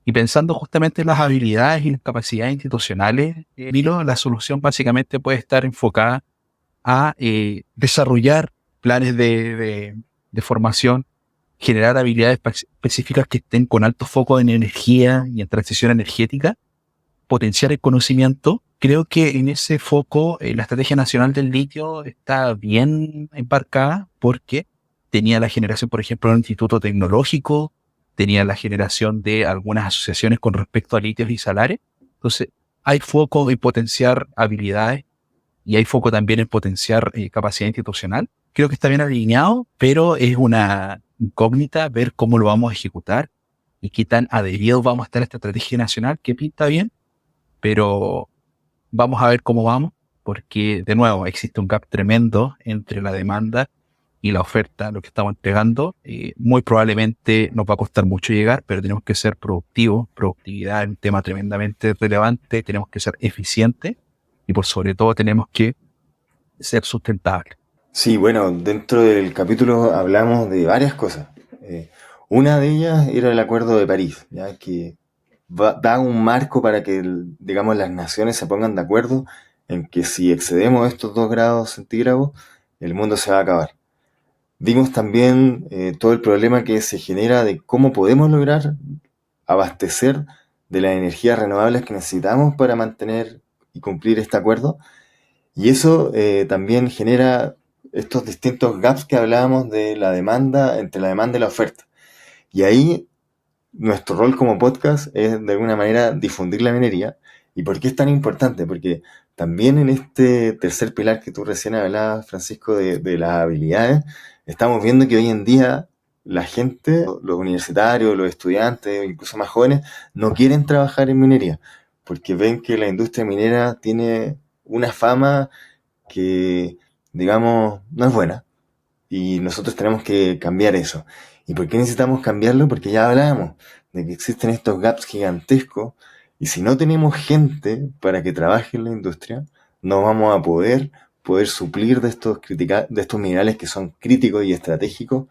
Y pensando justamente en las habilidades y las capacidades institucionales, Milo, la solución básicamente puede estar enfocada a desarrollar planes de formación, generar habilidades específicas que estén con alto foco en energía y en transición energética, potenciar el conocimiento. Creo que en ese foco la Estrategia Nacional del Litio está bien embarcada porque tenía la generación, por ejemplo, de un instituto tecnológico, tenía la generación de algunas asociaciones con respecto a litios y salares. Entonces, hay foco en potenciar habilidades y hay foco también en potenciar capacidad institucional. Creo que está bien alineado, pero es una incógnita ver cómo lo vamos a ejecutar y qué tan adheridos vamos a estar a esta estrategia nacional, que pinta bien, pero vamos a ver cómo vamos, porque de nuevo existe un gap tremendo entre la demanda y la oferta, lo que estamos entregando. Muy probablemente nos va a costar mucho llegar, pero tenemos que ser productivos. Productividad es un tema tremendamente relevante, tenemos que ser eficientes y por sobre todo tenemos que ser sustentables. Sí, bueno, dentro del capítulo hablamos de varias cosas. Eh, una de ellas era el Acuerdo de París, ya que da un marco para que, digamos, las naciones se pongan de acuerdo en que si excedemos estos 2 grados centígrados, el mundo se va a acabar. Vimos también todo el problema que se genera de cómo podemos lograr abastecer de las energías renovables que necesitamos para mantener y cumplir este acuerdo. Y eso también genera estos distintos gaps que hablábamos de la demanda, entre la demanda y la oferta. Y ahí nuestro rol como podcast es de alguna manera difundir la minería. ¿Y por qué es tan importante? Porque también en este tercer pilar que tú recién hablabas, Francisco, de las habilidades, estamos viendo que hoy en día la gente, los universitarios, los estudiantes, incluso más jóvenes, no quieren trabajar en minería, porque ven que la industria minera tiene una fama que, digamos, no es buena. Y nosotros tenemos que cambiar eso. ¿Y por qué necesitamos cambiarlo? Porque ya hablábamos de que existen estos gaps gigantescos y si no tenemos gente para que trabaje en la industria, no vamos a poder suplir de estos minerales que son críticos y estratégicos.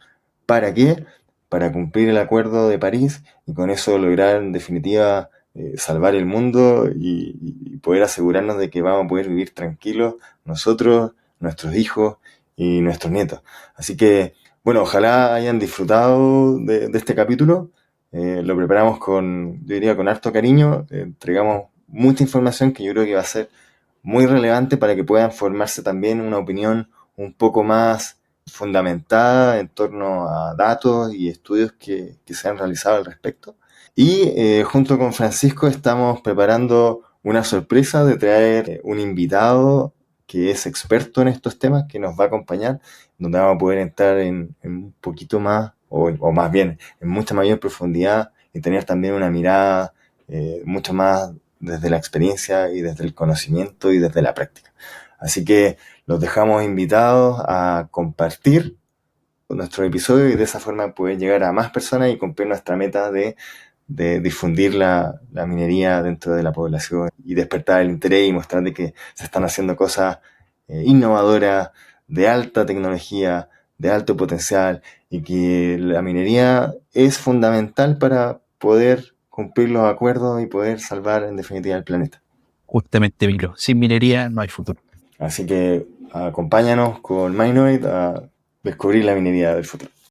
¿Para qué? Para cumplir el Acuerdo de París y con eso lograr en definitiva salvar el mundo y poder asegurarnos de que vamos a poder vivir tranquilos nosotros, nuestros hijos y nuestros nietos. Así que, bueno, ojalá hayan disfrutado de este capítulo. Lo preparamos yo diría, con harto cariño. Entregamos mucha información que yo creo que va a ser muy relevante para que puedan formarse también una opinión un poco más fundamentada en torno a datos y estudios que se han realizado al respecto. Y junto con Francisco estamos preparando una sorpresa de traer un invitado que es experto en estos temas, que nos va a acompañar, donde vamos a poder entrar en un poquito más, o más bien, en mucha mayor profundidad y tener también una mirada mucho más desde la experiencia y desde el conocimiento y desde la práctica. Así que los dejamos invitados a compartir nuestro episodio y de esa forma poder llegar a más personas y cumplir nuestra meta de difundir la minería dentro de la población y despertar el interés y mostrar de que se están haciendo cosas innovadoras, de alta tecnología, de alto potencial y que la minería es fundamental para poder cumplir los acuerdos y poder salvar en definitiva el planeta. Justamente, Milo, sin minería no hay futuro. Así que acompáñanos con Minoid a descubrir la minería del futuro.